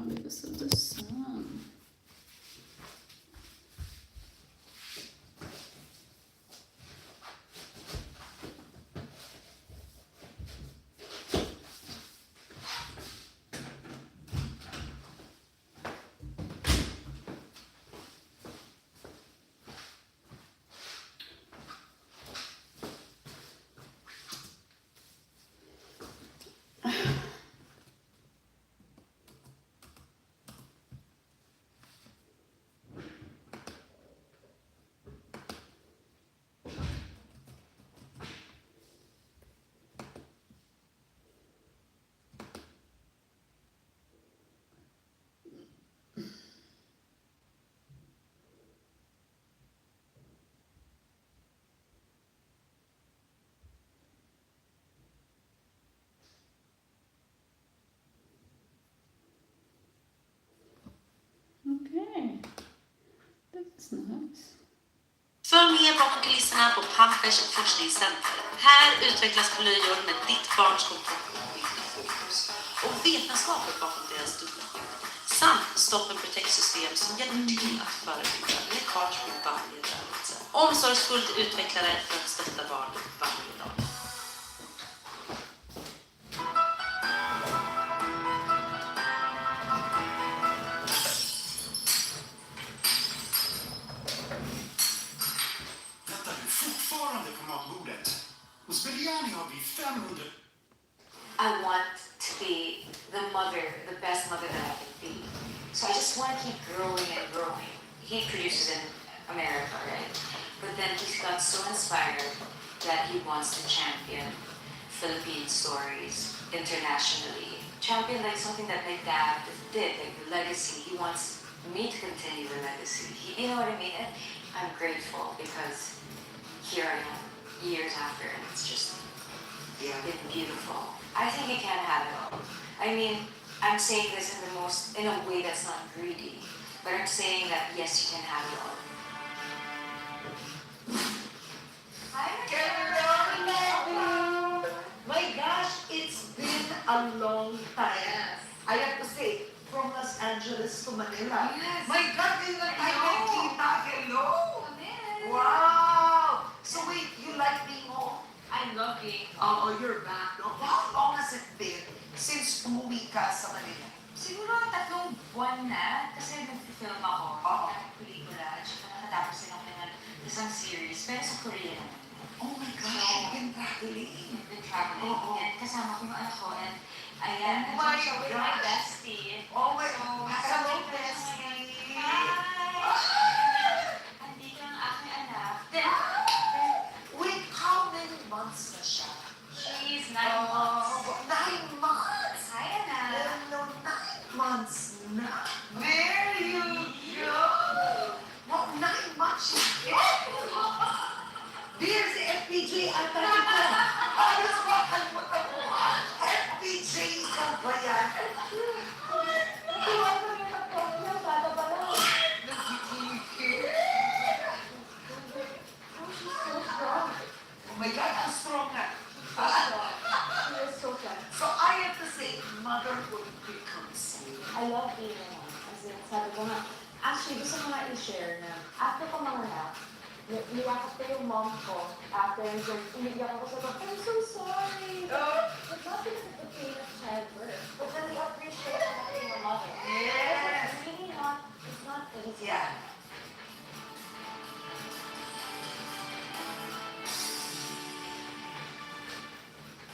because of the sun. Okay, that's nice. Följ med bakom kulisserna på Pampers forskningscenter. Här utvecklas blöjor med ditt barns fokus och vetenskapet bakom deras dubbla skydd. Samt Stop and Protect-system som hjälper till att förebygga läckage vid varje rörelse. Omsorgsfullt utvecklade för att stötta barn varje dag. Fortfarande på matbordet. Hos Biryani har vi 500. I want to be the mother, the best mother that I can be. So I just want to keep growing and growing. He produces in America, right? But then he's got so inspired that he wants to champion Philippine stories internationally. Champion like something that my dad did, like the legacy. He wants me to continue the legacy. You know what I mean? And I'm grateful because here I am, years after, and it's just been beautiful. I think you can have it all. I mean, I'm saying this in a way that's not greedy, but I'm saying that yes, you can have it all. Hi, my gosh, it's been a long time. Yes. I have to say, from Los Angeles to Manila. Yes. My God, yun na tayo I know. nagkita. Hello! Amen. Wow! So wait, you like being home? I love being Oh, you're back, no? How long has it been since umuwi ka sa Manila? siguro 3 buwan na kasi nag-film ako ng pelikula at saka nakatapos din ako ng isang series pero sa Korea naman. Oh my gosh, you've been traveling. I've been traveling and kasama ko yung anak ko and ayan, Oh my siya with my gosh. bestie. Oh my So, hello, sabi ko na ngayon, bestie. Hi! Andito ang aking anak. Wait, how many months na siya? She's 9 months. 9 months. Hi, anak. No, 9 months na. There you go. Wow, 9 months. Dear si FPJ, ang tayo ko. Ayos ba? Kalimutan mo. FPJ, ikaw ba yan? Oh my God, how strong nga. So I have to say, motherhood becomes you. I love being a mom. As in, sabi ko nga, actually, gusto ko nga i-share na after ko manganak, niyakap ko yung mom ko after and then umiyak ako sa I'm so sorry. But not because of the pain of childbirth, but then I appreciate having a mother. Yes. It's really not, it's not easy. Yeah.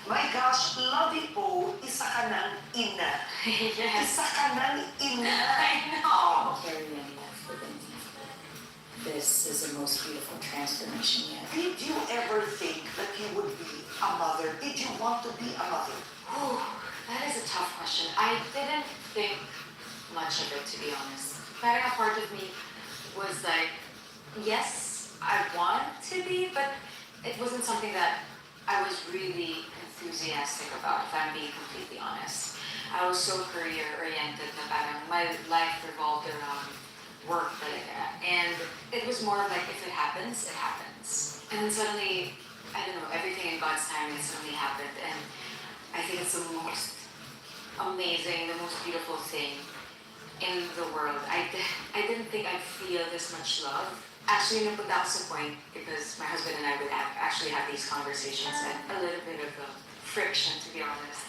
My gosh, Lovey Po, isa ka ng ina. Yes. Isa ka ng ina. I know. Carry any for them. This is the most beautiful transformation yet. Did you ever think that you would be a mother? Did you want to be a mother? Ooh, that is a tough question. I didn't think much of it, to be honest. But a part of me was like, yes, I want to be, but it wasn't something that I was really enthusiastic about, if I'm being completely honest. I was so career-oriented na parang my life revolved around work talaga. And it was more of like, if it happens, it happens. And then suddenly, I don't know, everything in God's timing suddenly happened. And I think it's the most amazing, the most beautiful thing in the world. I didn't think I'd feel this much love. Actually, napunta ako sa point because my husband and I would actually have these conversations and a little bit of friction, to be honest,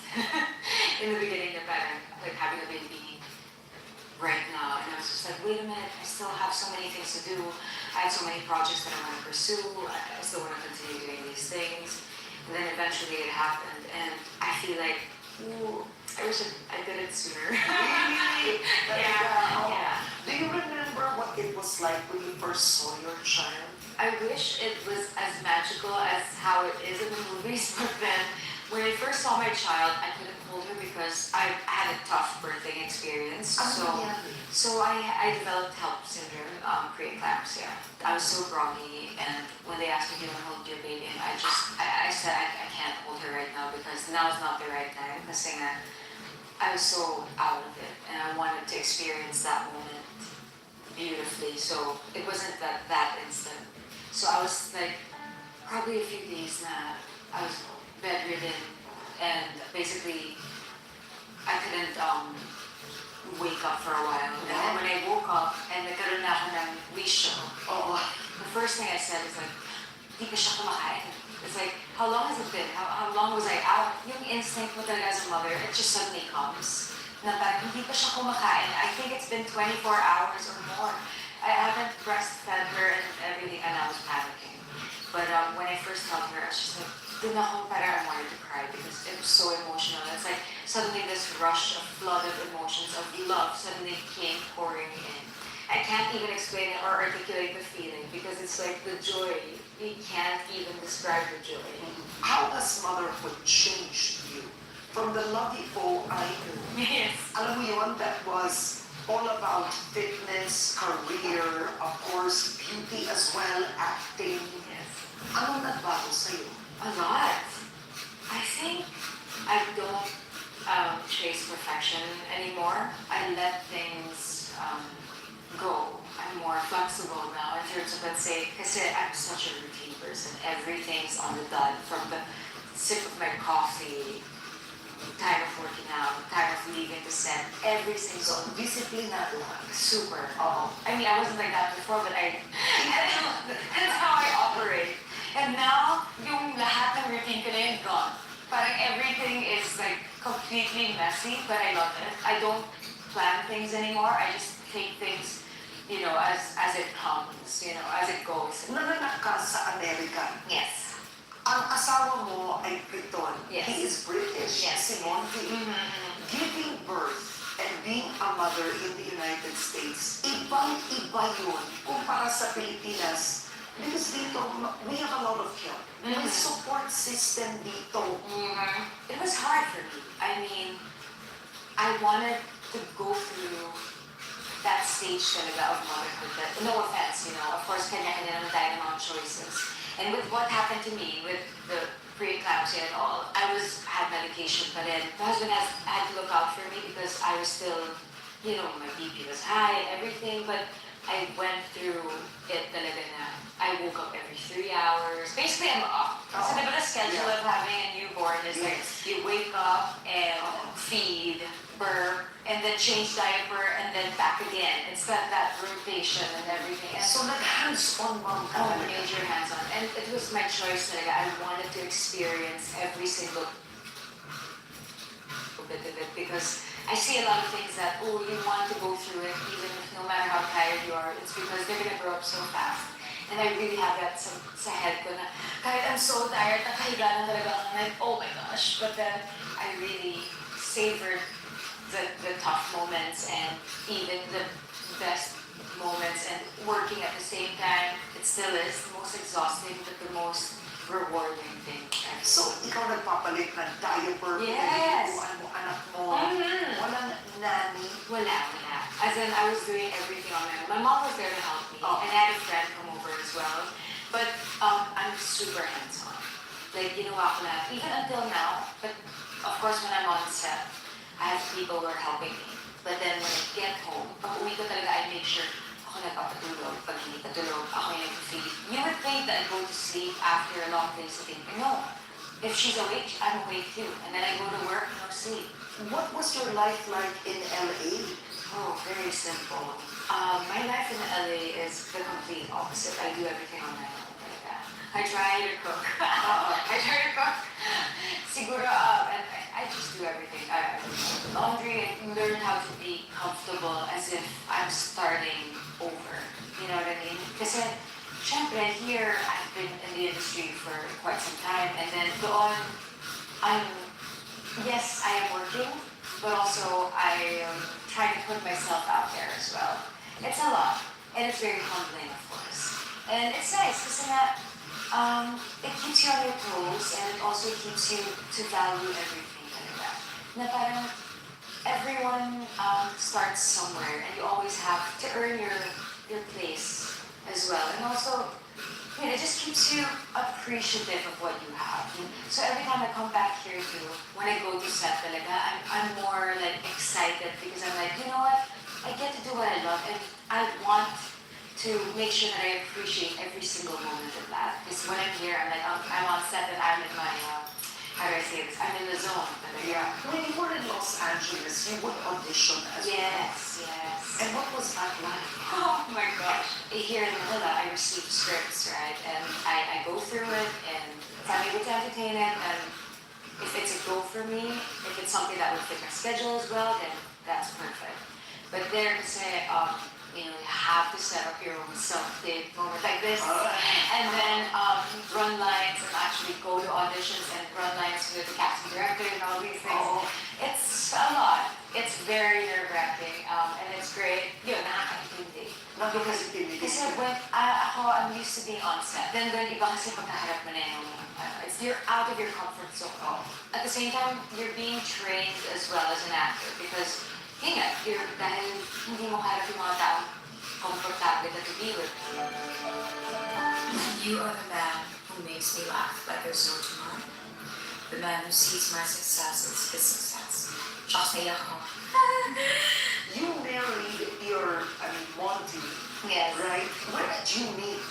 in the beginning of parang like having a baby right now. And I was just like, wait a minute, I still have so many things to do. I have so many projects that I want to pursue. I still want to continue doing these things. And then eventually it happened, and I feel like, ooh, I wish I did it sooner. Really? Yeah. Do you remember what it was like when you first saw your child? I wish it was as magical as how it is in the movies, but then when I first saw my child, I couldn't hold her because I had a tough birthing experience. So I developed HELLP syndrome, preeclampsia. I was so groggy, and when they asked me, do you want to hold your baby, and I said I can't hold her right now because now is not the right time. Kasi nga, I was so out of it, and I wanted to experience that moment beautifully. So it wasn't that instant. So I was like, probably a few days na I was bedridden, and basically I couldn't wake up for a while. And then when I woke up and nagkaroon na ako ng wisho, the first thing I said is like, di pa siya kumakain. It's like, how long has it been? How long was I out? Yung instinct mo talaga as a mother, it just suddenly comes. Na parang hindi pa siya kumakain. I think it's been 24 hours or more. I haven't breastfed her and everything, and I was panicking. But when I first held her, I was just like, dun ako parang I wanted to cry because it was so emotional. It's like suddenly this rush of flood of emotions of love suddenly came pouring in. I can't even explain it or articulate the feeling because it's like the joy. You can't even describe the joy. How has motherhood changed you? From the lovey-o I knew. Yes. Alam mo yun, that was all about fitness, career, of course, beauty as well, acting. Yes. Anong nagbago sa'yo? A lot. I think I don't chase perfection anymore. I let things go. I'm more flexible now in terms of, let's say, kasi I'm such a routine person. Everything's on the dot from the sip of my coffee, time of working out, time of leaving the set, every single Disiplinado ka. super. I mean, I wasn't like that before, but that's how I operate. And now, yung lahat ng routine ko na yun gone. Parang everything is like completely messy, but I love it. I don't plan things anymore. I just take things, as it comes, as it goes. Nanganak ka sa Amerika. Yes. Ang asawa mo ay Briton. Yes. He is British. Yes. Si Monty. Giving birth and being a mother in the United States, ibang-iba yun kumpara sa Pilipinas. Because dito, we have a lot of help. May support system dito. It was hard for me. I mean, I wanted to go through that stage talaga of motherhood. That, no offense, of course, kanya-kanya naman tayo ng mga choices. And with what happened to me, with the preeclampsia and all, I had medication, but then my husband had to look out for me because I was still, my BP was high and everything, but I went through it talaga na I woke up every 3 hours. Basically, I'm up. So the schedule of having a newborn is like, you wake up and feed, burp, and then change diaper, and then back again. It's got that rotation and everything. And So nag-hands-on mom ka talaga. major hands-on. And it was my choice talaga. I wanted to experience every single bit of it because I see a lot of things that, you want to go through it even if no matter how tired you are, it's because they're gonna grow up so fast. And I really have that sa head ko na kahit I'm so tired, nakahiga na talaga ako, like, oh my gosh. But then I really savored the tough moments and even the best moments, and working at the same time, it still is the most exhausting but the most rewarding thing ever. So, ikaw nagpapalit ng diaper, Yes. pinag-iuan mo anak mo, walang nanny. Wala. As in, I was doing everything on my own. My mom was there to help me, and I had a friend come over as well. But I'm super hands-on. Like, ginawa ko na, even until now, but of course when I'm on set, I have people who are helping me. But then when I get home, pag uwi ko talaga, I make sure ako nagpapatulog. Pag hindi patulog, ako yung nag-feed. You would think that I go to sleep after a long day sitting. No. If she's awake, I'm awake too. And then I go to work, no sleep. What was your life like in LA? Oh, very simple. My life in LA is the complete opposite. I do everything on my own. I try to cook. I try to cook. Siguro, and I just do everything. I laundry and learn how to be comfortable as if I'm starting over. You know what I mean? Kasi, syempre, here, I've been in the industry for quite some time. And then doon, yes, I am working, but also I am trying to put myself out there as well. It's a lot, and it's very humbling, of course. And it's nice kasi nga, it keeps you on your toes, and it also keeps you to value everything talaga. Na parang everyone starts somewhere, and you always have to earn your place as well. And also, it just keeps you appreciative of what you have. So every time I come back here too, when I go to set talaga, I'm more like excited because I'm like, you know what? I get to do what I love, and I want to make sure that I appreciate every single moment of that. Because when I'm here, I'm like, I'm on set and I'm in my, how do I say this? I'm in the zone. Yeah. When you were in Los Angeles, you would audition as well. Yes. And what was that like? Oh my gosh. Here in Manila, I receive scripts, right? And I go through it and if I'm able to entertain it, and if it's a go for me, if it's something that would fit my schedule as well, then that's perfect. But there to say, you have to set up your own self-tape moment like this, and then run lines and actually go to auditions and run lines with the casting director and all these things. It's a lot. It's very nerve-wracking, and it's great. Yun, nakaka-intindi. Kasi when I'm used to being on set. Then iba kasi pagkaharap mo na yung, you're out of your comfort zone. At the same time, you're being trained as well as an actor because dahil hindi mo harap yung mga taong komportable na to be with. You are the man who makes me laugh like there's no tomorrow. The man who sees my success as his success. Tsaka ako. You married Monty, Yes. right? Where did you meet?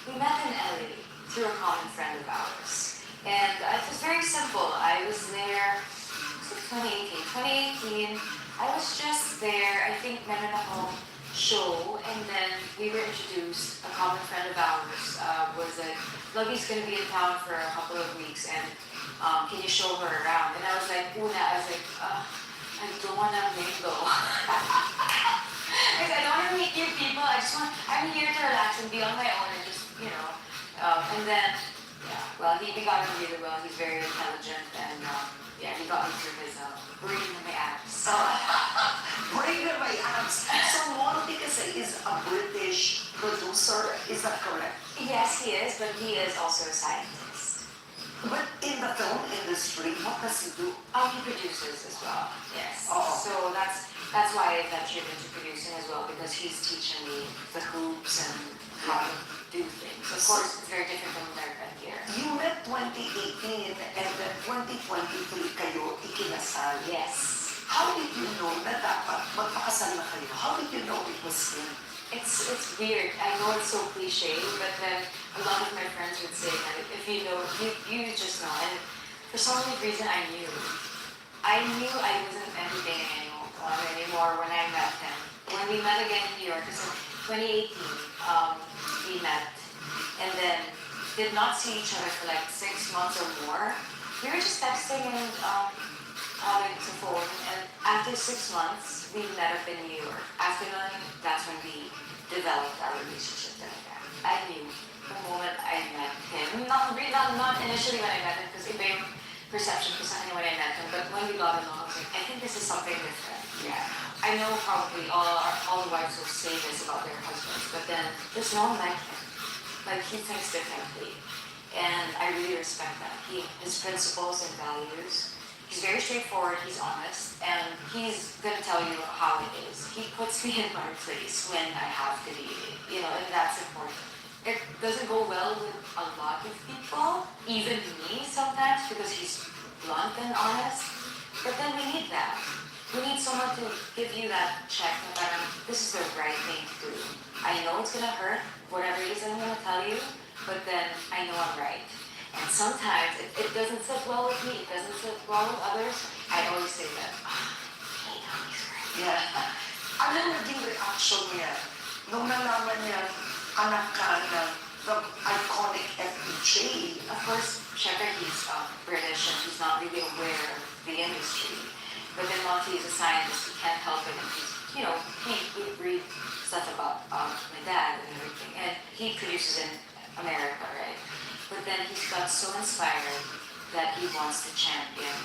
We met in LA through a common friend of ours. And it was very simple. I was there, was it 2018? I was just there, I think meron akong show, and then we were introduced. A common friend of ours was like, Lovey's gonna be in town for a couple of weeks, and can you show her around? And I was like, I don't wanna mingle. Because I don't wanna meet new people, I'm here to relax and be on my own and just, and then, he got me really well. He's very intelligent, and he got me through his brain and my abs. Brain and my abs. So Monty kasi is a British producer, is that correct? Yes, he is, but he is also a scientist. But in the film industry, what does he do? He produces as well. Yes. Oh. So that's why I ventured into producing as well, because he's teaching me the hoops and how to do things. Of course, it's very different from America here. You met 2018 and then 2023 kayo ikinasal. Yes. How did you know na dapat magpakasal na kayo? How did you know it was him? It's weird. I know it's so cliche, but then a lot of my friends would say that if you know, you just know. And for some reason, I knew. I knew I wasn't entertaining anymore when I met him. When we met again in New York, because in 2018, we met, and then did not see each other for like 6 months or more. We were just texting and calling to phone, and after 6 months, we met up in New York. After that, that's when we developed our relationship. I knew the moment I met him, not initially when I met him, because iba yung perception ko sa kanya when I met him, but when we got along, I was like, I think this is something different. Yeah. I know probably all the wives will say this about their husbands, but then there's no one like him. Like, he thinks differently. And I really respect that. His principles and values, he's very straightforward, he's honest, and he's gonna tell you how it is. He puts me in my place when I have to be, and that's important. It doesn't go well with a lot of people, even me sometimes, because he's blunt and honest. But then we need that. We need someone to give you that check that this is the right thing to do. I know it's gonna hurt, whatever it is I'm gonna tell you, but then I know I'm right. And sometimes it doesn't sit well with me, it doesn't sit well with others. I always say that, hey, no, he's right. Yeah. Ano naging reaction niya nung nalaman niya anak ka ng the iconic FPJ? Of course, syempre he's British and he's not really aware of the industry. But then Monty is a scientist, he can't help it, and he's, you know, he read stuff about my dad and everything. And he produces in America, right? But then he's got so inspired that he wants to champion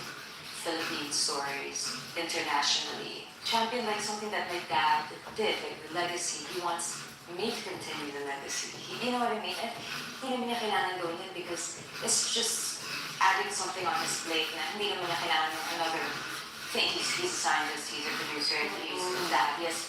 Philippine stories internationally. Champion like something that my dad did, like the legacy. He wants me to continue the legacy. You know what I mean? And hindi naman niya kailangan gawin yun because it's just adding something on his plate na hindi naman niya kailangan yung another thing. He's a scientist, he's a producer, he's that, he has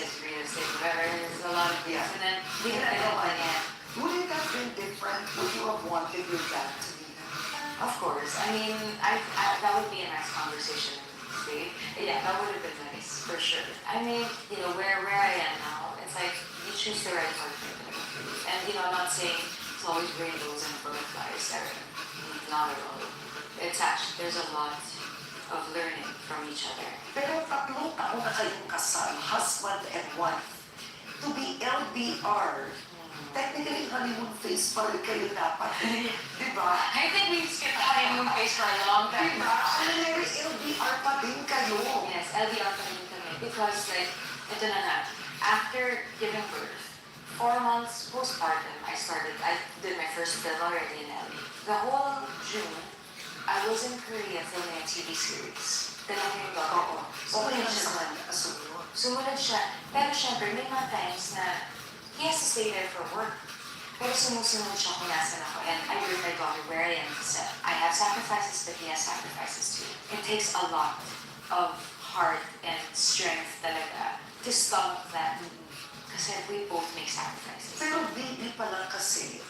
his real estate, whatever. There's a lot of things. And then, hindi na ginawa niya. Would it have been different? Would you have wanted your dad to be there? Of course. I mean, that would be a nice conversation. See? Yeah, that would have been nice, for sure. I mean, you know, where I am now, it's like, you choose the right partner. And, you know, I'm not saying it's always rainbows and butterflies. Not at all. It's actually, there's a lot of learning from each other. Pero 3 taon na kayong kasal, husband and wife. To be LDR, technically honeymoon phase pa rin kayo dapat. Diba? I think we've skipped the honeymoon phase for a long time. Diba? May LDR pa din kayo. Yes, LDR pa rin kami. Because like, ito na nga, after giving birth, 4 months postpartum, I did my first film already in LA. The whole June, I was in Korea filming a TV series. Tanong yung Oo. Okay Sumunod lang siya. naman sumunod. Sumunod siya. Pero syempre, may mga times na he has to stay there for work. Pero sumusunod siya kung nasan ako. And I bring my daughter where I am to set. I have sacrifices, but he has sacrifices too. It takes a lot of heart and strength talaga to stomach that. Kasi we both make sacrifices. Pero baby pa lang kasi,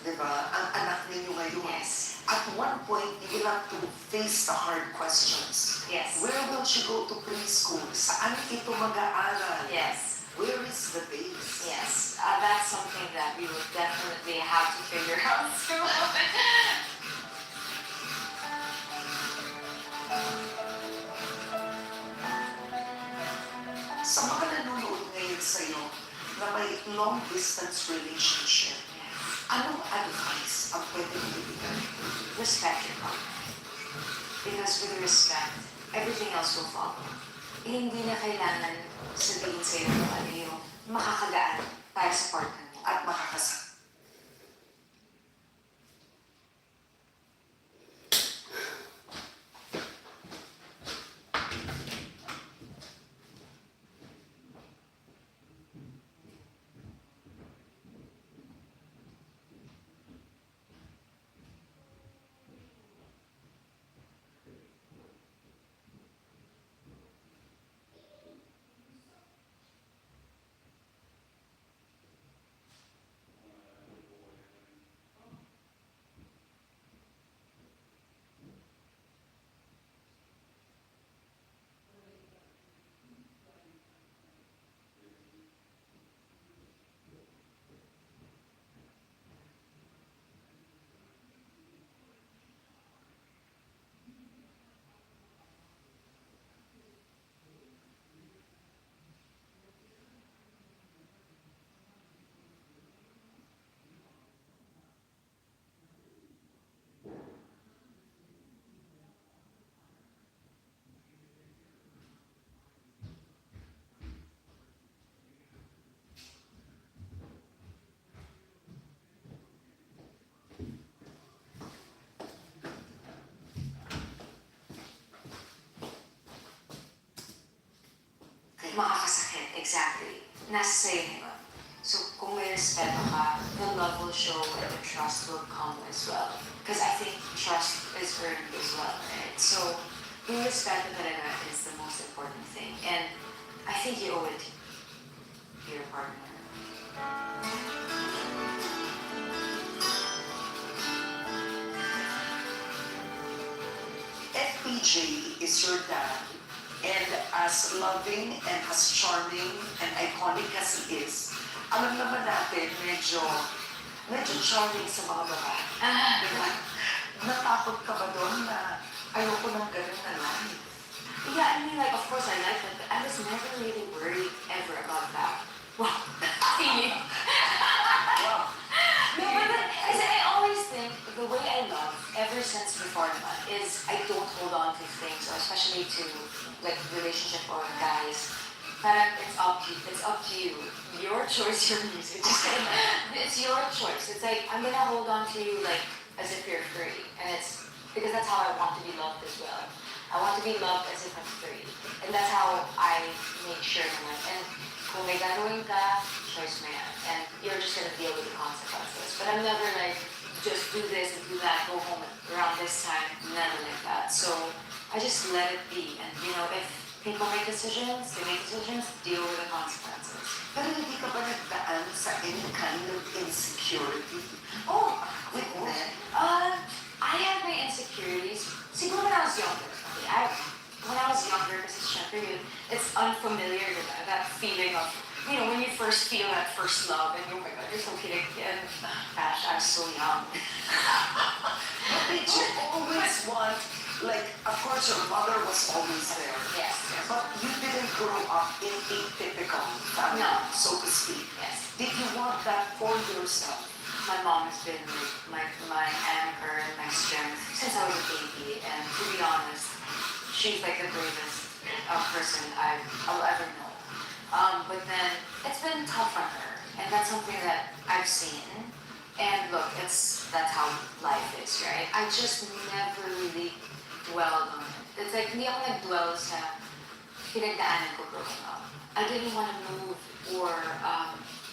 diba, ang anak ninyo ngayon. Yes. At one point, you will have to face the hard questions. Yes. Where will she go to preschool? Saan ito mag-aaral? Yes. Where is the base? Yes. That's something that we will definitely have to figure out soon. Sa mga nanonood ngayon sa'yo na may long-distance relationship, anong advice ang pwede mo ibigay? Respect your partner. Because with respect, everything else will follow. Hindi na kailangan sabihin sa'yo kung ano yung makakagaan para sa partner mo. At makakasal. Makakasakit, exactly. Nasa sa'yo na yun. So, kung may respeto ka, the love will show and the trust will come as well. Because I think trust is earned as well, right? So, yung respeto talaga is the most important thing. And I think you owe it to your partner. FPJ is your dad, and as loving and as charming and iconic as he is, alam naman natin, medyo charming sa mga babae. Diba? Natakot ka ba doon na ayoko ng ganun na life? Yeah, I mean, like, of course I like it, but I was never especially to like relationship or guys, parang it's up to you. Your choice, your music. It's your choice. It's like I'm gonna hold on to you like as if you're free, and it's because that's how I want to be loved as well. I want to be loved as if I'm free, and that's how I make sure naman. And kung may gagawin ka, choice mo yan, and you're just gonna deal with the consequences. But I'm never like just do this and do that, go home around this time, never like that. So I just let it be, and you know if people make decisions, they make decisions, deal with the consequences. Pero hindi ka ba nagdaan sa any kind of insecurity? Oh, With men? I had my insecurities. Siguro when I was younger. Okay, when I was younger, kasi syempre yun, it's unfamiliar, diba? That feeling of, you know, when you first feel that first love and oh my God, you're so kidding. And gosh, I was so young. But did you always want, like, of course your mother was always there. Yes. But you didn't grow up in a typical family, No. so to speak. Yes. Did you want that for yourself? My mom has been like my anchor and my strength since I was a baby. And to be honest, she's like the bravest person I'll ever know. But then it's been tough on her, and that's something that I've seen. And look, that's how life is, right? I just never really dwelled on it. It's like hindi ako nag-dwell sa pinagdaanan ko growing up. I didn't want to move or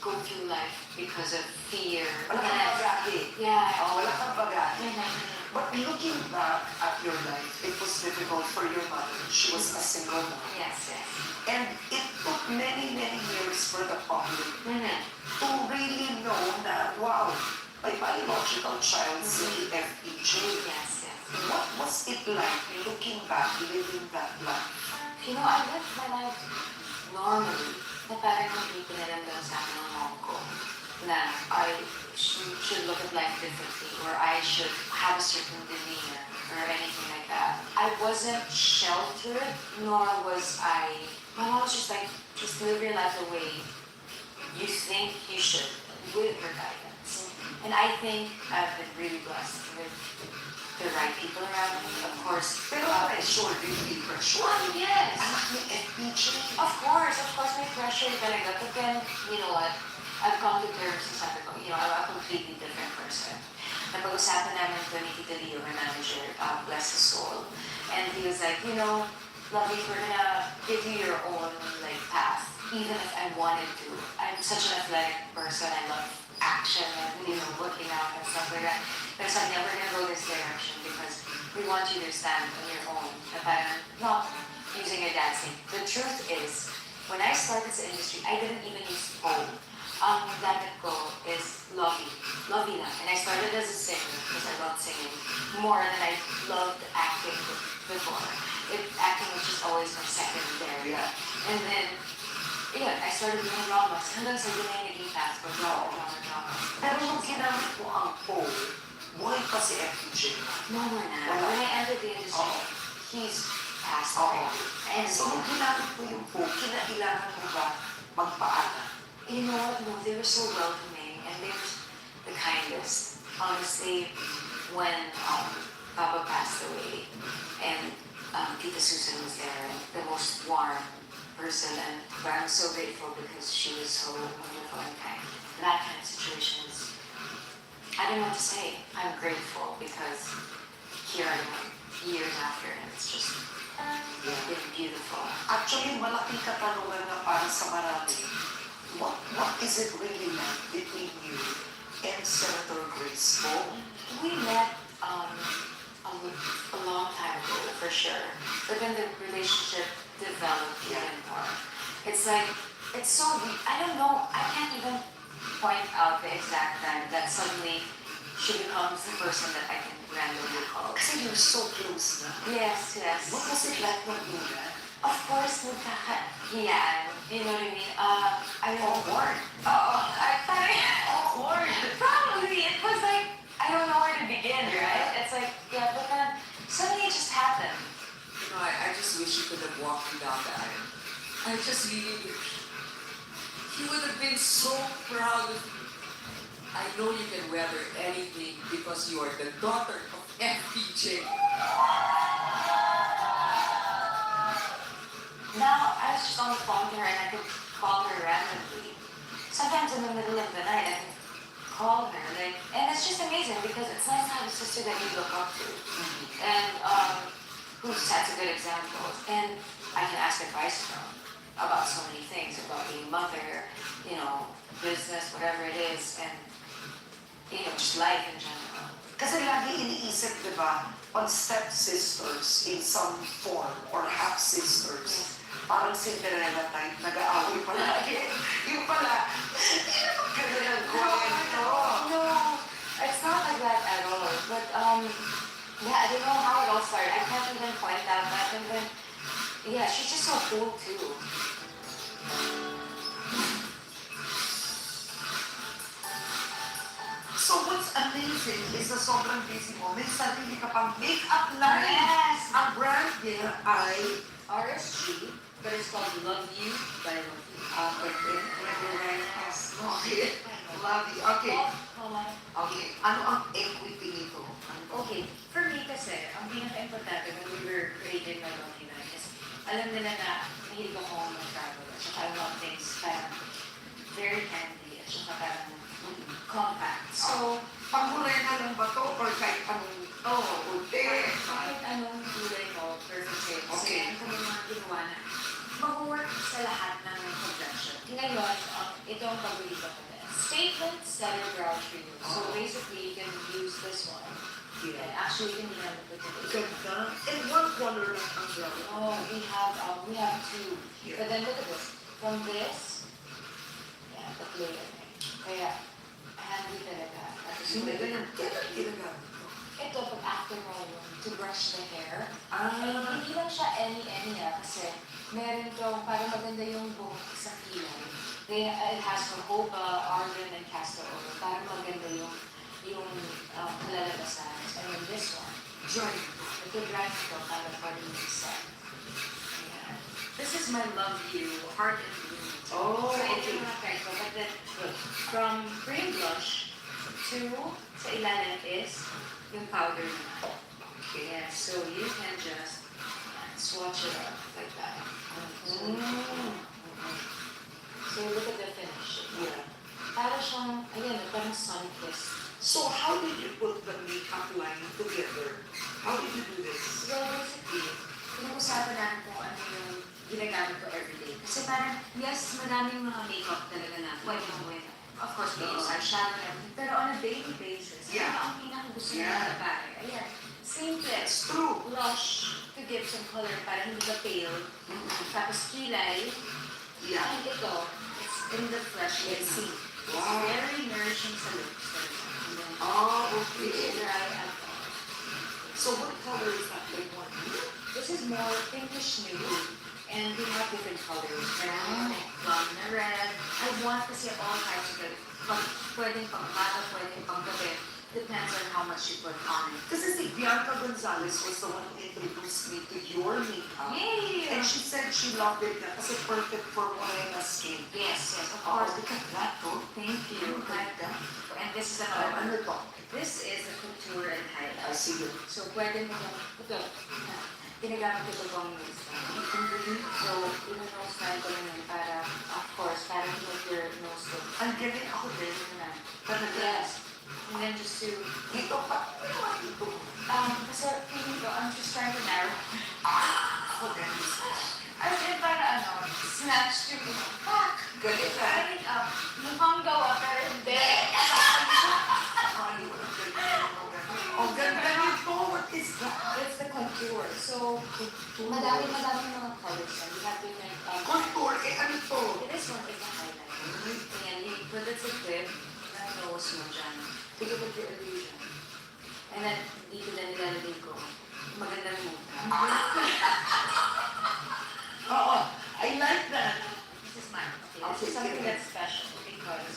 go through life because of fear. Wala kang bagahe. Yeah. Oh, wala kang bagahe. Mhm. But looking back at your life, it was difficult for your mother. She was a single mom. Yes. And it took many, many years for the public Mm-hmm. to really know na, wow, my biological child si FPJ. Yes. What was it like looking back, living that life? You know, I lived my life normally. Na parang hindi pinaramdam sa akin ng mom ko na I should look at life differently or I should have a certain demeanor or anything like that. I wasn't sheltered, nor was I. My mom was just like, just live your life the way you think you should with her guidance. And I think I've been really blessed with the right people around me, of course. Pero pressure, really pressure. Oh, yes. Anak ni FPJ. Of course, may pressure talaga. But then, you know what? I've come to terms and sabi ko, you know, I'm a completely different person. Napag-usapan namin ito ni Tita Leo, my manager, bless his soul. And he was like, you know, Lovey, we're gonna give you your own, like, path. Even if I wanted to. I'm such an athletic person. I love action and, you know, working out and stuff like that. But so I'm never gonna go this direction because we want you to stand on your own. If I'm not using a dancing. The truth is, when I started this industry, I didn't even use pole. Ang gamit ko is Lovey lang. And I started as a singer because I loved singing more than I loved acting before. Acting was just always my secondary. Yeah. And then, yeah, I started doing dramas. Hanggang sa yun ay naging path ko, drama. Pero nung ginamit mo ang pole, buhay pa si FPJ. No more na. Wala. When I entered the industry, Oo. he's passed Oo. away. And So nung ginamit mo yung pole, kinailangan mo ba magpaalam? you know what? No, they were so welcoming and they were the kindest. Honestly, when Papa passed away and Tita Susan was there, and the most warm person, and I'm so grateful because she was so wonderful and kind. That kind of situation is, I don't know what to say. I'm grateful because here I am, years after, and it's just been beautiful. Actually, malaking katanungan na para sa marami. What is it really like between you and Senator Grace Poe? We met a long time ago, for sure. But then the relationship developed even more. It's like, it's so, I don't know, I can't even point out the exact time that suddenly she becomes the person that I can randomly call. Kasi you're so close na. Yes. What was it like mag-una? Of course, nagkakahiyaan. You know what I mean? I don't Awkward. awkward. Probably. It was like, I don't know where to begin, right? It's like, yeah, but then suddenly it just happened. You know, I just wish he could have walked me down the aisle. I just really wish. He would have been so proud of you. I know you can weather anything because you are the daughter of FPJ. Now, I was just on the phone to her and I could call her randomly. Sometimes in the middle of the night, I can call her, and it's just amazing because it's nice to have a sister that you look up to, and who sets a good example, and I can ask advice from about so many things, about being a mother, business, whatever it is, and just life in general. Kasi lagi iniisip, di ba, on step-sisters in some form or half-sisters. Parang Cinderella type, nag-aaway palagi. Yung pala, hindi naman ganda ng kwento. No, it's not like that at all. But yeah, I don't know how it all started. I can't even point out that. And then, yeah, she's just so cool too. So what's amazing is na sobrang busy mo, may sarili ka pang makeup line. Yes. Ang brand niya ay RSG, but it's called Love You by Love You. Okay. Love you. Okay. Okay. Ano ang equity nito? Okay, for me kasi, ang pinaka-importante when we were creating my Love You line is, alam nila na mahilig ako mag-travel at saka I love things parang very handy at saka parang compact. So, Pang-morena lang ba to or kahit anong puti? kahit anong kulay mo, perfect sa'yo. Okay. Kasi ang kami mga ginawa na mag-work sa lahat ng complexion. Ngayon, ito ang paborito ko na. Statement Stellar Brow Trio. So basically, you can use this one. And actually, hindi naman ito today. Ganda. And one color lang ang brown. Oh, we have two. But then look at this. From this, yeah, the layer. Kaya, handy talaga. Hindi ganyan. Kailan ginagamit mo? Ito, pag after mo to brush the hair. Ah. Hindi lang siya any kasi meron tong para maganda yung buhok sa kilay. It has jojoba, argan, and castor oil para maganda yung kalalabasan. And then this one, Joy. ito dry ito para pag-isa. Yeah. This is my Love You Heart and Bloom. Oh, So ito okay. yung mga type ko. But then, from cream blush to sa ilalim is yung powder na. Okay, yeah, so you can just swatch it up like that. So look at the finish. Yeah. Para siyang, ayan, parang sun-kissed. So how did you put the makeup line together? How did you do this? Well, basically, pinag-usapan namin kung ano yung ginagamit ko everyday. Kasi parang, yes, madaming mga makeup talaga na pwede mo gawin. Of course, we use eyeshadow and everything. Pero on a daily basis, Yeah. ano ang pinaka-gusto Yeah. niya na pare? Ayan, simple. It's true. Blush to give some color para hindi ka pale. Tapos kilay. Yeah. And ito, it's in the flesh, you can see. It's Wow. very nourishing sa lips. And then, Oh, it's okay. dry and So what color is that big one? this is more pinkish nude. And we have different colors. Meron plum na red. I want kasi all types of it. Pwedeng pang bata, pwedeng pang gabi. Depends on how much you put on it. Kasi si Bianca Gonzalez was the one who introduced me to your makeup. Yay! And she said she loved it na kasi perfect for morena skin. Yes, yes, of Oh, course. look at that, oh. Thank you. And this is Oh, another one. ano to? This is the couture and I highlight. see it. So pwede mo ito. Ginagamit ko ito pang nose line. So, nose line ko lang yun para, of course, para to make your nose look Ang galing ako din. na. Talaga. Yes. And then just to, Dito pa. Dito. kasi feeling ko, I'm just trying to narrow. Ako din. I did para snatch to back. Galing ka. Right up. Mukhang gawa, pero hindi. Ang ganda nito. What is that? It's the contour. So, madami mga colors. And we have different, Contour. Eh, ano to? this one is the highlight. Ayan, you put it sa clip, na nose mo dyan. Think of the illusion. And then, dito na nilalagay ko. Magandang move. Oo. I like that. This is mine. Okay, Okay, this is something sige. that's special because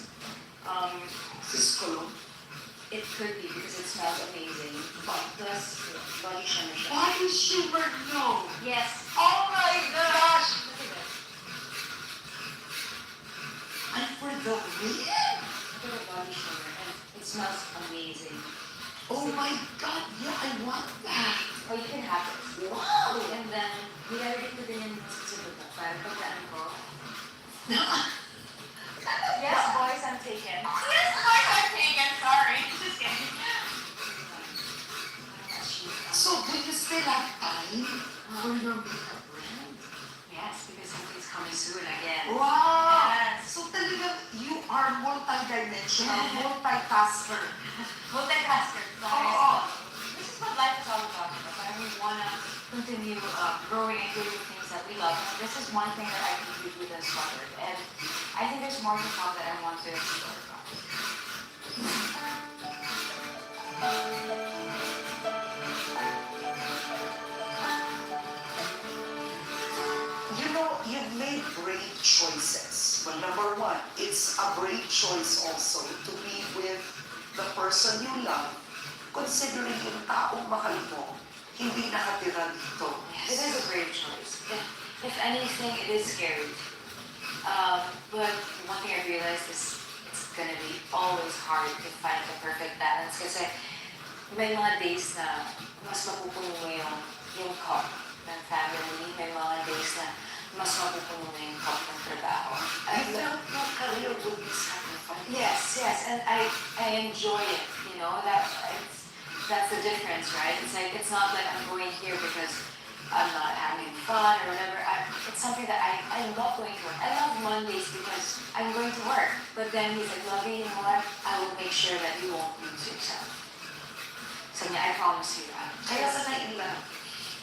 Sis ko. it could be because it smells amazing. Plus, body shimmer siya. Body shimmer, no. Yes. Oh my gosh. Look at this. And for the win. Look at the body shimmer. And it smells amazing. Oh my God. Yeah, I want that. Oh, you can have it. Wow. And then, nilalagay ko din yung specific na Yes, boys, I'm taken. Yes, boys, I'm taken. Sorry. Just kidding. So do you still have time for your makeup brand? Yes, because something's coming soon again. Wow! Yes. So talagang you are multi-dimensional, multitasker. Multitasker. Oo. This is what life is all about. I really want to continue growing and doing the things that we love. And this is one thing that I contribute as mother. And I think there's more to come that I want to explore about. You know, you've made brave choices. Well, number one, it's a brave choice also to be with the person you love, considering yung taong mahal mo, hindi nakatira dito. It is a brave choice. If anything, it is scary. But one thing I realized is it's gonna be always hard to find the perfect balance kasi may mga days na mas mapupuno mo yung cup ng family, may mga days na mas mapupuno mo yung cup ng trabaho. You felt your career would be sacrificed. Yes, and I enjoy it, you know, that's the difference, right? It's like, it's not like I'm going here because I'm not having fun or whatever. It's something that I love going to work. I love Mondays because I'm going to work. But then he's like, Lovey, you know what? I will make sure that you won't lose yourself. So yeah, I promise you that. Kaya sa nailan,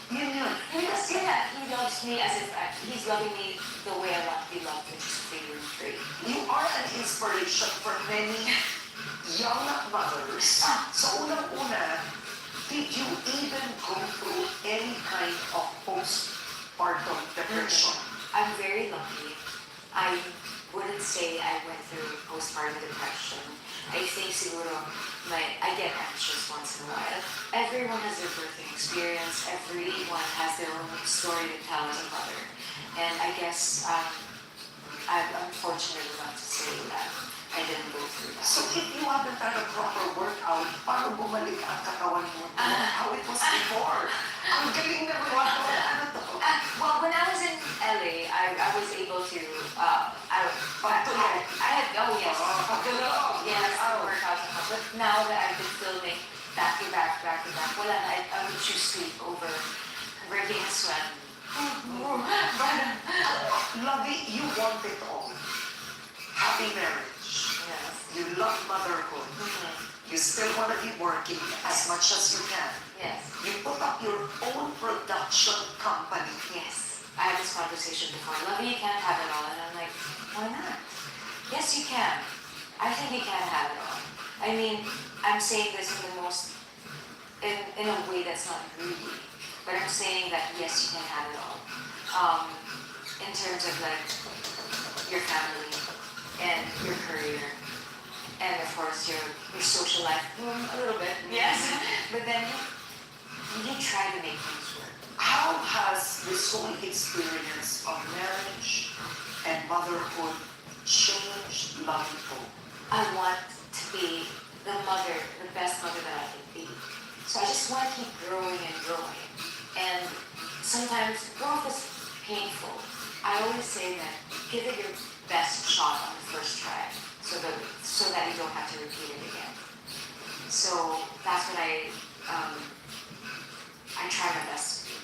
yun. Because yeah, he loves me as if he's loving me the way I want to be loved, which is free. You are an inspiration for many young mothers. So unang-una, did you even go through any kind of postpartum depression? I'm very lucky. I wouldn't say I went through postpartum depression. I think siguro I get anxious once in a while. Everyone has their birthing experience. Everyone has their own story to tell as a mother. And I guess I'm fortunate enough to say that I didn't go through that. So if you haven't had a proper workout, paano bumalik ang katawan mo? How it was before? Ang galing naman mo. Ano to? Well, when I was in LA, I was able to, Pagtulog. I had, oh yes. Pagtulog. Yes, I work out. But now that I've been filming back to back, wala na, I would choose sleep over breaking a sweat. Lovey, you want it all. Happy marriage. Yes. You love motherhood. You still want to be working as much as you can. Yes. You put up your own production company. Yes. I had this conversation before. Lovey, you can't have it all. And I'm like, why not? Yes, you can. I think you can have it all. I mean, I'm saying this in a way that's not greedy. But I'm saying that yes, you can have it all. In terms of like your family and your career. And of course your social life, a little bit, yes. But then you try to make things work. How has this whole experience of marriage and motherhood changed Lovey Po? I want to be the best mother that I can be. So I just want to keep growing and growing. And sometimes growth is painful. I always say that give it your best shot on the first try so that you don't have to repeat it again. So that's what I try my best to do.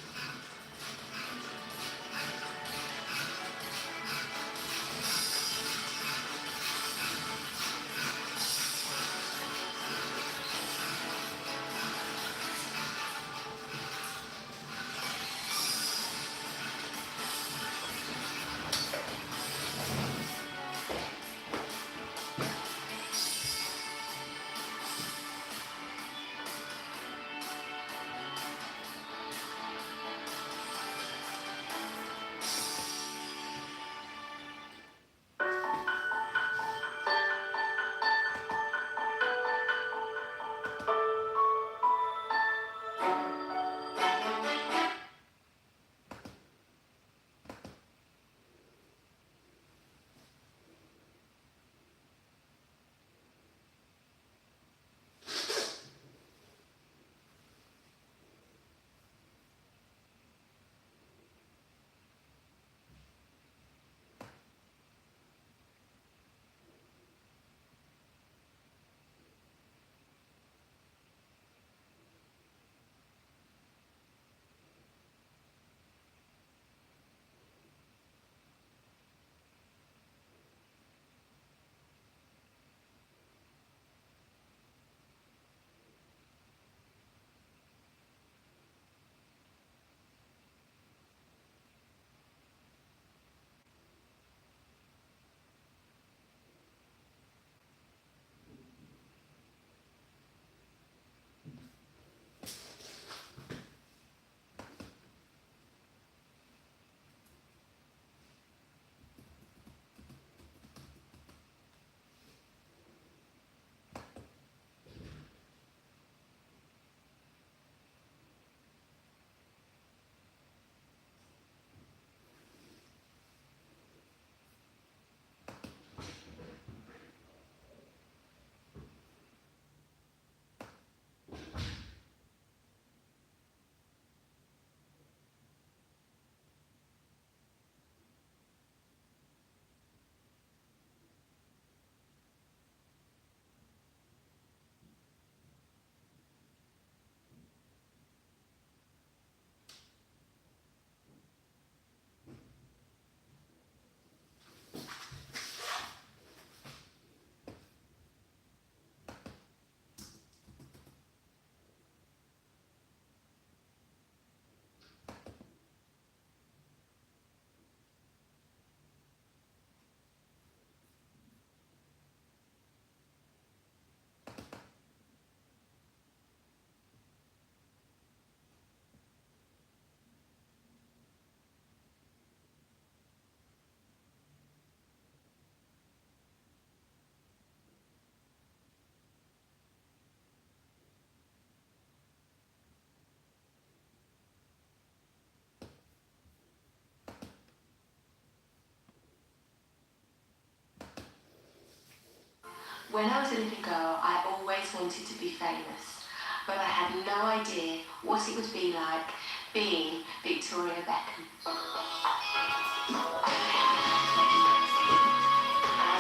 When I was a little girl, I always wanted to be famous, but I had no idea what it would be like being Victoria Beckham. I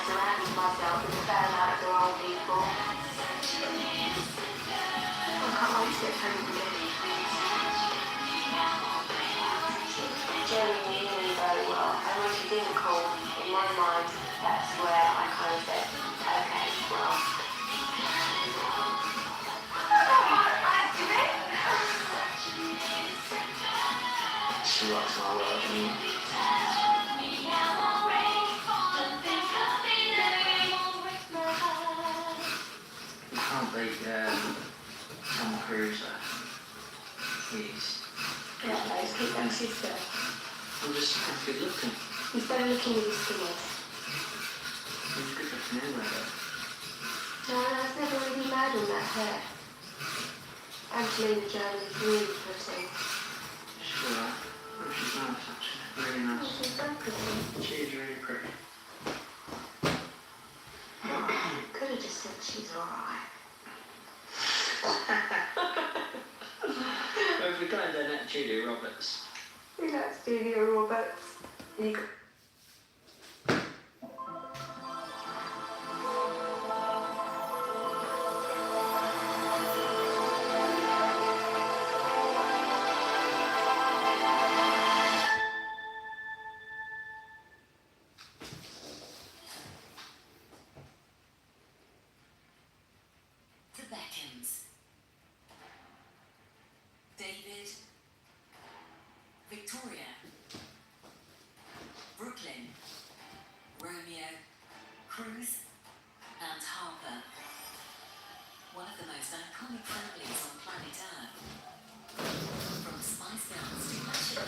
surrounded myself with a fair amount of the wrong people. I can't wait to get home to live. Jerry knew me very well, and when she didn't call, in my mind, that's where I kind of said, okay, well. She rocks my world. You can't beat Tom Cruise. He's Yeah, keep them sister. I'm just good looking. He's better looking with his skin. He's good looking anyway though. No, I was never really mad on that hair. Angelina Jolie is really pretty. She's alright. Oh, she's nice actually. Really nice. She's so pretty. She is really pretty. Could have just said she's alright. Well, if we're going down that Julia Roberts. Who likes Julia Roberts? You got... The Beckhams. David. Victoria. Brooklyn. Romeo. Cruz. And Harper. One of the most iconic families on planet Earth. From Spice Girls to Fashion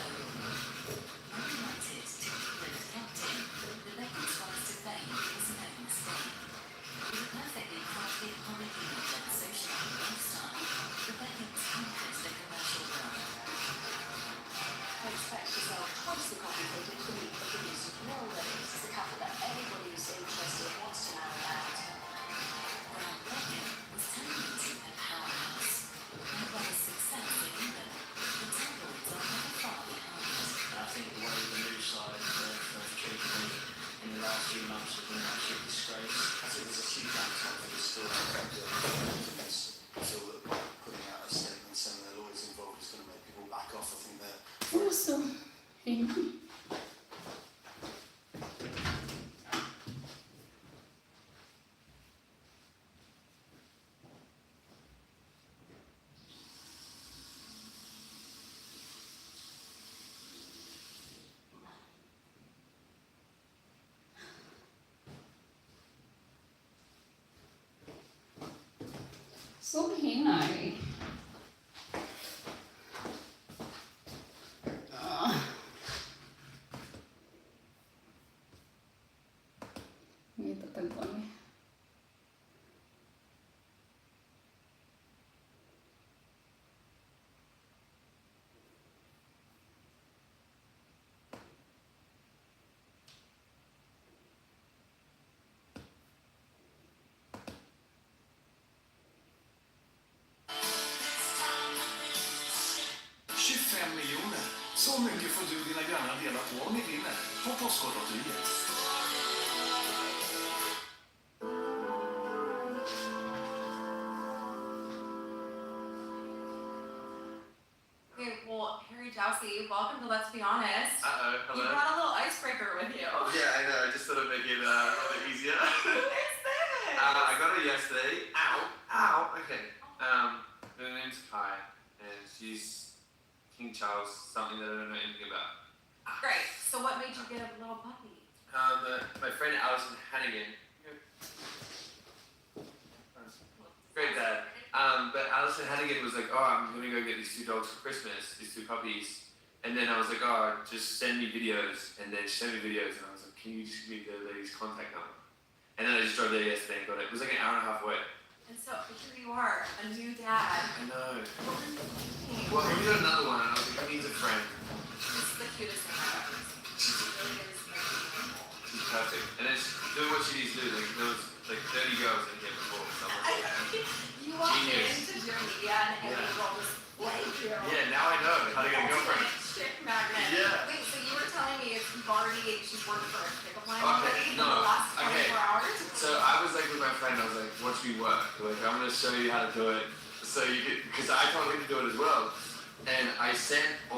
United to England captain, the Beckhams' rise to fame was no mistake. With a perfectly crafted public image and social lifestyle, the Beckhams conquered the commercial world. Expect yourself twice the complicated to meet the producers of Royal Weddings is the couple that everybody who's interested wants to marry out. Brown Beckham was turning into a powerhouse. And by his success in England, the tabloids are never far behind. I think the way the news side have treated me in the last few months has been absolute disgrace. I think there's a huge appetite for this story. I feel that by putting out a statement saying their lawyers involved is going to make people back off. I think they're Also, hej. Så hinner vi. Mitä temponi? miljoner. Så mycket får du dina grannar dela på om ni vinner på Postkodlotteriet. Okay, well, Harry Jowsey, welcome to Let's Be Honest. Uh-oh, hello. You brought a little icebreaker with you. Yeah, I know, I just thought I'd make it a little bit easier. Who is this? I got her yesterday. Ow, okay. Her name's Kai, and she's King Charles, something that I don't know anything about. Great, so what made you get a little puppy? My friend Alison Hannigan. Great dad. But Alison Hannigan was like, oh, I'm gonna go get these 2 dogs for Christmas, these 2 puppies. And then I was like, oh, just send me videos. And then she sent me videos, and I was like, can you just give me the lady's contact number? And then I just drove there yesterday and got it. It was like an hour and a half away. And so here you are, a new dad. I know. What were you thinking? Well, we got another one, and I was like, who needs a friend? This is the cutest thing I've ever seen. She really is like beautiful. She's perfect. And it's doing what she needs to do. Like, there was like 30 girls in here before someone. You walked Genius. into Gym Media and every Yeah. girl was like you. Yeah, now I know how to get a girlfriend. Ultimate chick magnet. Yeah. Wait, so you were telling me it's already, she's working for a pickup line Okay, already in no, the last 24 okay. hours? So I was like with my friend, I was like, watch me work. Like, I'm gonna show you how to do it. So you could, because I told him to do it as well. And I sent I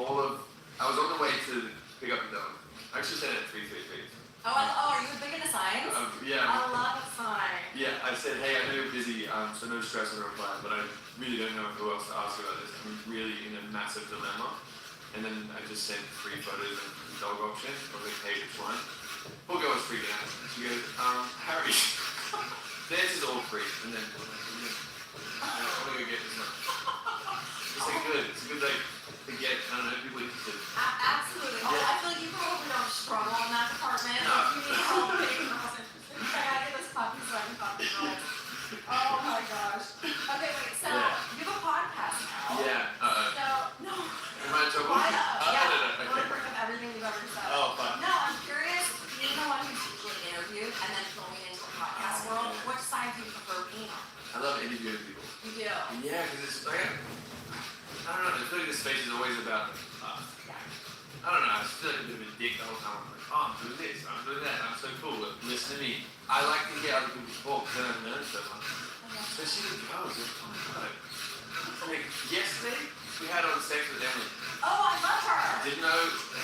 was on the way to pick up the dog. I actually sent it at 333. Oh, are you big into signs? Yeah. I love signs. Yeah, I said, hey, I know you're busy, so no stress on the reply, but I really don't know who else to ask about this. I'm really in a massive dilemma. And then I just sent 3 photos of the dog option. I was like, hey, which one? Poor girl was freaking out. She goes, Harry, theirs is all free. And then, I'm gonna go get this one. It's like good. It's a good, like, to get, I don't know, people interested. Absolutely. Oh, I feel like you probably don't struggle in that department. No. Like, you need help getting girls interested. I gotta get this puppy so I can fuck the girls. Oh my gosh. Okay, wait, so you have a podcast now. Yeah, So, no. Am I in trouble? Why not? No, Yeah. no, I'm okay. gonna bring up everything you've ever said. Oh, fine. No, I'm curious, being the one who's usually interviewed and then going into the podcast world, which side do you prefer being on? I love interviewing people. You do? Yeah, because it's like, I don't know, I feel like this space is always about us. Yeah. I don't know, I just feel like a bit of a dick the whole time. I'm like, oh, I'm doing this, I'm doing that, I'm so cool, listen to me. I like to hear other people talk, because then I learn so much. Especially with girls, like, oh my god. Like, yesterday, we had on sex with Emily. Oh, I love her. Didn't know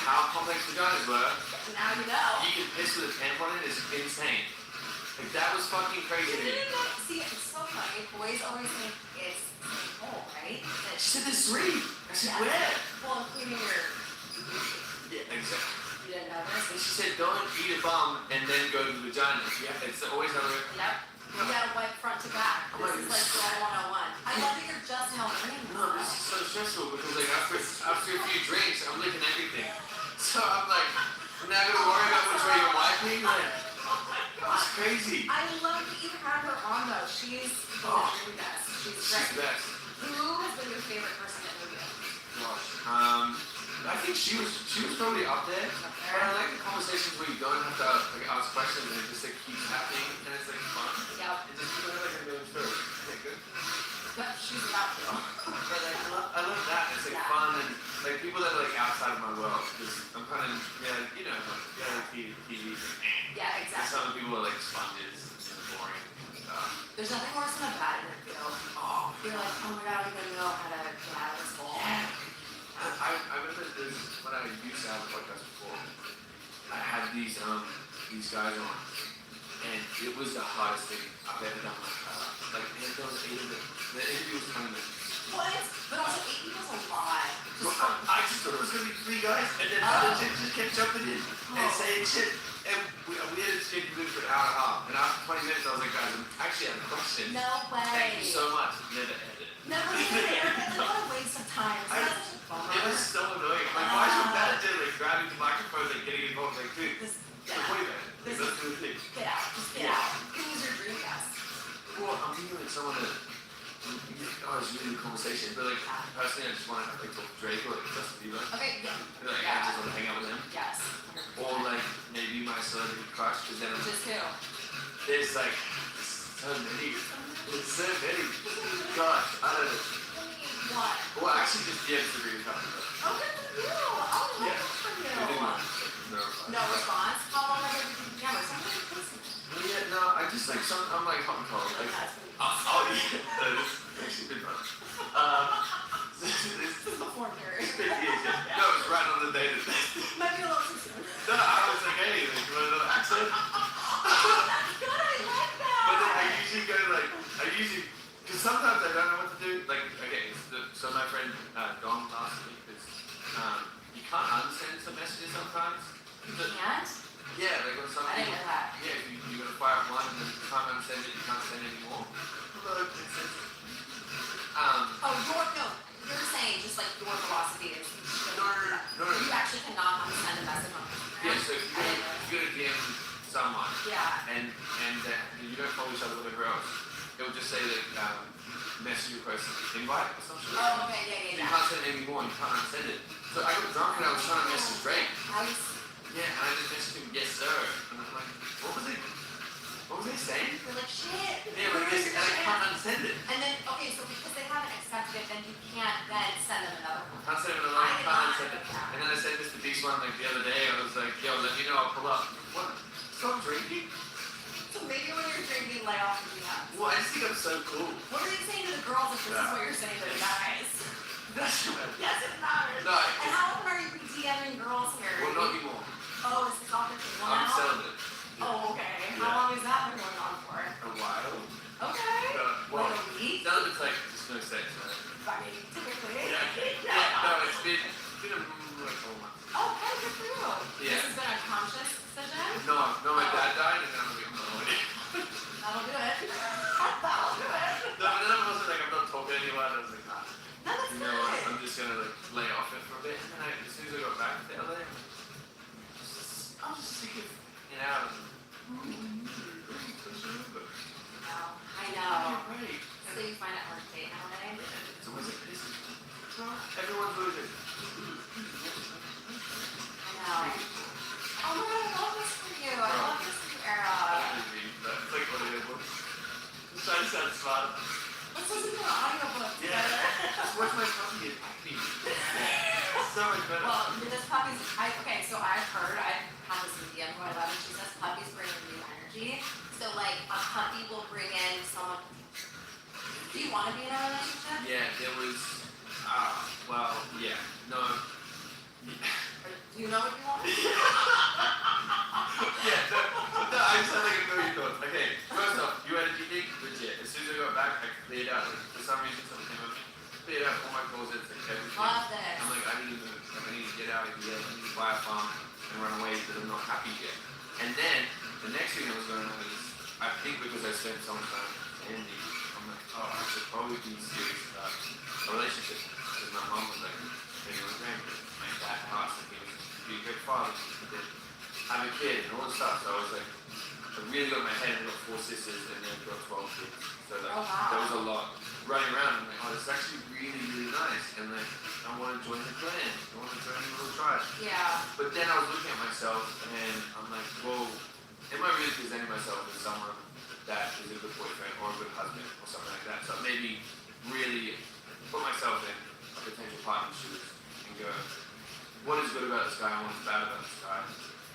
how complex vaginas were. Now you know. You can piss with a tampon in, it's insane. Like, that was fucking crazy. See, it's so funny. Boys always think it's the hole, right? That She said there's 3. I said, Yeah. where? Well, including your. Yeah, exactly. You didn't know this? And she said, don't eat a bum and then go to the vagina. Yeah, it's always how it. Yep. You gotta wipe front to back. This is like girl 101. I love that you're just now learning this. No, this is so stressful because like after a few drinks, I'm licking everything. So I'm like, I'm not gonna worry about which way you're wiping. Like, it's crazy. I love that you had her on though. She's the dream best. She's She's great. the best. Who has been your favorite person to interview? Gosh. I think she was probably up there. But I like the conversations where you don't have to like ask questions and it just like keeps happening and it's like fun. Yeah. It just feels like a million stories. Isn't that good? But she's about to. But like, I love that. It's like fun and like people that are like outside of my world. Because I'm kind of you know like TV. Yeah, And exactly. some people are like sponges and boring. There's nothing worse than a bad interview. Oh, You're like, oh my god, I don't even know how to get out of this hole. I remember this when I used to have a podcast before. I had these guys on, and it was the hardest thing I've ever done. Like there was 8 of them. The interview was 20 minutes. What? But also 8 people's a lot. I just thought it was gonna be 3 guys, and then other chicks just kept jumping in and saying shit. And we had to stay good for an hour and a half. And after 20 minutes, I was like, guys, I'm actually have a question. No way. Thank you so much. Never edit. Never did it. What a waste of time. So that's such a bummer. It was so annoying. Like, why is your manager like grabbing the microphone and getting involved? Like, dude, This- like, wait a minute. This Let's do the thing. Get out. Just get out. You can use your dream guest. Well, I'm thinking like someone that, it's really good conversation. But like, personally, I just want to like talk to Drake or like Justin Bieber. Okay, yeah. And, like, I just want to hang out with him. Yes. Or like maybe my celebrity crush, because then Just who? there's like so many. There's so many. Gosh, I don't know. What? Well, actually, just the Instagram account. Oh, good for you. Oh, Yeah. good for you. No. No response? How long have you been together? Something like this. Yeah, no, I just like I'm like hot and cold. Like, oh yeah, this is actually been fun. This is Before marriage. no, it's right on the date. Might be a little too soon. No, I was like, hey, like, you want another accent? That's good. I like that. But then I usually go like, because sometimes I don't know what to do. Like, okay, so my friend Dom last week, you can't understand some messages sometimes. You can't? Yeah, like when some I didn't know that. Yeah, you're gonna fire up one and then you can't understand it, you can't send it anymore. Hello, princess. You're saying just like your velocity is. No. You actually cannot send a message on Instagram. Yeah, so if you go to DM someone Yeah. and you don't follow each other with whatever else, it will just say that message request invite or something. Oh, okay, yeah. You can't send it anymore, you can't unsend it. So I got drunk and I was trying to message Drake. Nice. Yeah, and I just messaged him, yes sir. And I'm like, what was it? What was they saying? You're like, shit. Yeah, but I can't unsend it. And then, okay, so because they haven't accepted it, then you can't then send them another one. Can't send it alone, I did can't not unsend it. know that. And then I sent Mr. Beast one like the other day. I was like, yo, let me know, I'll pull up. What? Stop drinking? So maybe when you're drinking, lay off the DMs. Well, I just think I'm so cool. What are you saying to the girls if this is what you're saying to the guys? That's Yes, it matters. No. And how often are you DMing girls here? Well, not anymore. Oh, is this off the table I'm now? celibate. Oh, okay. Yeah. How long has that been going on for? A while. Okay. Well, Like a week? celibate's like just no sex, right? I mean, typically. Yeah, no, it's been a couple months. Oh, okay, good for you. Yeah. This has been a conscious decision? No, my dad died and then I'm like, I'm not ready. That'll do it. That'll do it. No, but then I'm also like, I'm not talking to anyone. I was like, nah. No, that's You know, good. I'm just gonna like lay off it for a bit. And then as soon as I got back to LA, I was just sick of hanging out. I know. Right. So you find it hard to date nowadays? It's always like this. Everyone's losing. I know. Oh my god, I love this for you. I love this new era. It's like what it is. Just trying to sound smart. Let's listen to an audiobook Yeah. together. Just watch my puppy get happy. So much better. Well, this puppies, okay, so I've heard, I've had this medium who I love, and she says puppies bring in new energy. So like a puppy will bring in someone. Do you want to be in a relationship? Yeah, there was, well, yeah, no. Or do you know what you want? Yeah, no, I sound like a million thoughts. Okay, first off, you had a unique, legit. As soon as I got back, I cleared out. Like, for some reason, something came up. Cleared out all my closets, like everything. Love this. I'm like, I need to get out of here. I need to buy a farm and run away because I'm not happy yet. And then the next thing that was going on is, I think because I spent so much time with Andy, I'm like, oh, I should probably be serious about a relationship. Because my mom was like, hey, you're a grandkid. My dad passed and he was be a great father. He did have a kid and all this stuff. So I was like, I really got in my head and got 4 sisters and then got 12 kids. So like, Oh, wow. there was a lot running around. I'm like, oh, this is actually really, really nice. And like, I want to join the clan. I want to join the little tribe. Yeah. But then I was looking at myself and I'm like, whoa, am I really presenting myself as someone that is a good boyfriend or a good husband or something like that? So maybe really put myself in a potential partner's shoes and go, what is good about this guy and what is bad about this guy?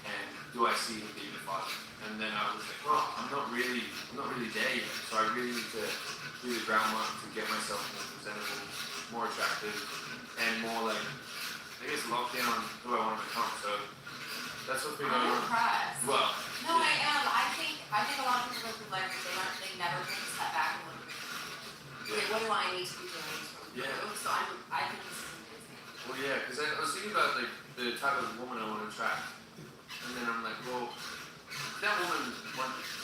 And do I see him being the father? And then I was like, well, I'm not really there yet. So I really need to do the groundwork to get myself more presentable, more attractive, and more like, I guess locked in on who I want to become. So that's what's been going I'm on. impressed. Well, No, I am. I think a lot of people go through life and they never take a step back and look at okay, what do I need to be doing to improve? Yeah. So I think this is amazing. well, yeah, because I was thinking about like the type of woman I want to attract, and then I'm like, well, that woman,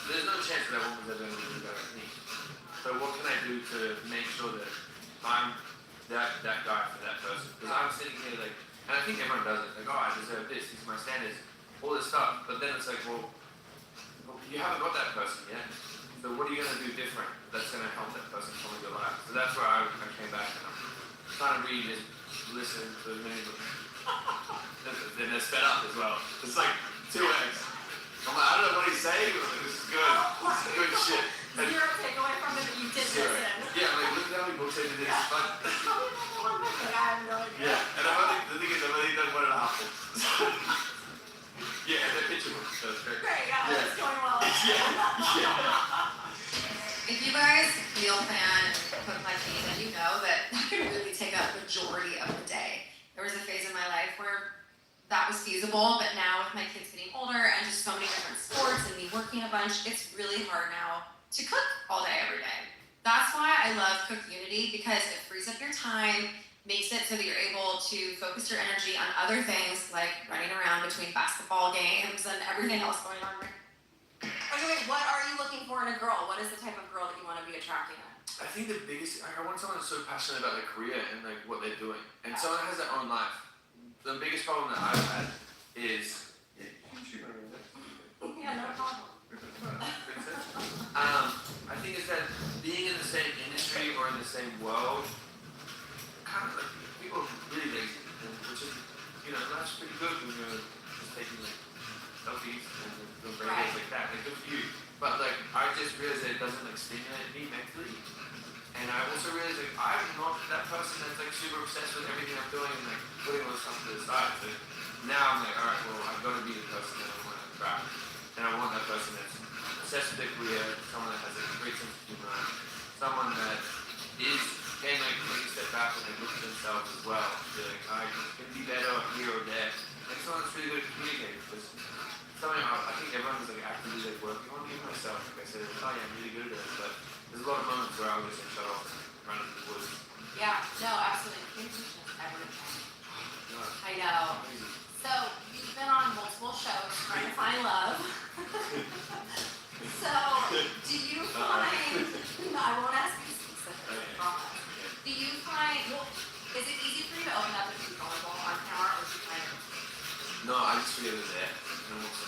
there's no chance that woman's ever going to be better than me. So what can I do to make sure that I'm that guy for that person? Because I'm sitting here like, and I think everyone does it, like, oh, I deserve this, these are my standards, all this stuff. But then it's like, well, you haven't got that person yet. So what are you going to do different that's going to help that person come into your life? So that's where I came back and I'm trying to read and listen to as many of them. Then they're sped up as well. It's like 2x. I'm like, I don't know what he's saying, but I'm like, this is good. This is good shit. And Zero takeaway from it that you did zero. listen. Yeah, I'm like, look at how many books I did this. Yeah. But, Like, I have no idea. yeah, and the thing is, I've only done 1.5 books. Yeah, and they're picture books, so it's great. Great, yeah, that's going well. If you guys meal plan and cook like me, then you know that that can really take up majority of the day. There was a phase in my life where that was feasible, but now with my kids getting older and just so many different sports and me working a bunch, it's really hard now to cook all day, every day. That's why I love Cook Unity, because it frees up your time, makes it so that you're able to focus your energy on other things like running around between basketball games and everything else going on. Okay, wait, what are you looking for in a girl? What is the type of girl that you want to be attracting in? I think the biggest, I want someone that's so passionate about their career and like what they're doing. And someone that has their own life. The biggest problem that I've had is, Yeah, no problem. I think is that being in the same industry or in the same world, kind of like people are really lazy, which is, that's pretty good when you're just taking like selfies and doing videos like that. Like good for you. but like I just realized that it doesn't like stimulate me mentally. And I also realized like I'm not that person that's like super obsessed with everything I'm doing and like putting all this stuff to the side. So now I'm like, alright, well I've got to be the person that I want to attract. And I want that person that's obsessed with their career, someone that has a great sense of humor, someone that is can like take a step back and like look at themselves as well. Be like, I can be better here or there. And someone that's really good at communicating because something I think everyone is like actively like working on, even myself. Like I said, oh yeah, I'm really good at it, but there's a lot of moments where I'll just like shut off and run into the woods. Yeah, no, absolutely. Communication is everything. I know. So you've been on multiple shows trying to find love. So do you find? No, I won't ask you specifics. I promise. Do you find? Well, is it easy for you to open up and be vulnerable on camera, or do you find it? No, I just feel it there. And I'm also,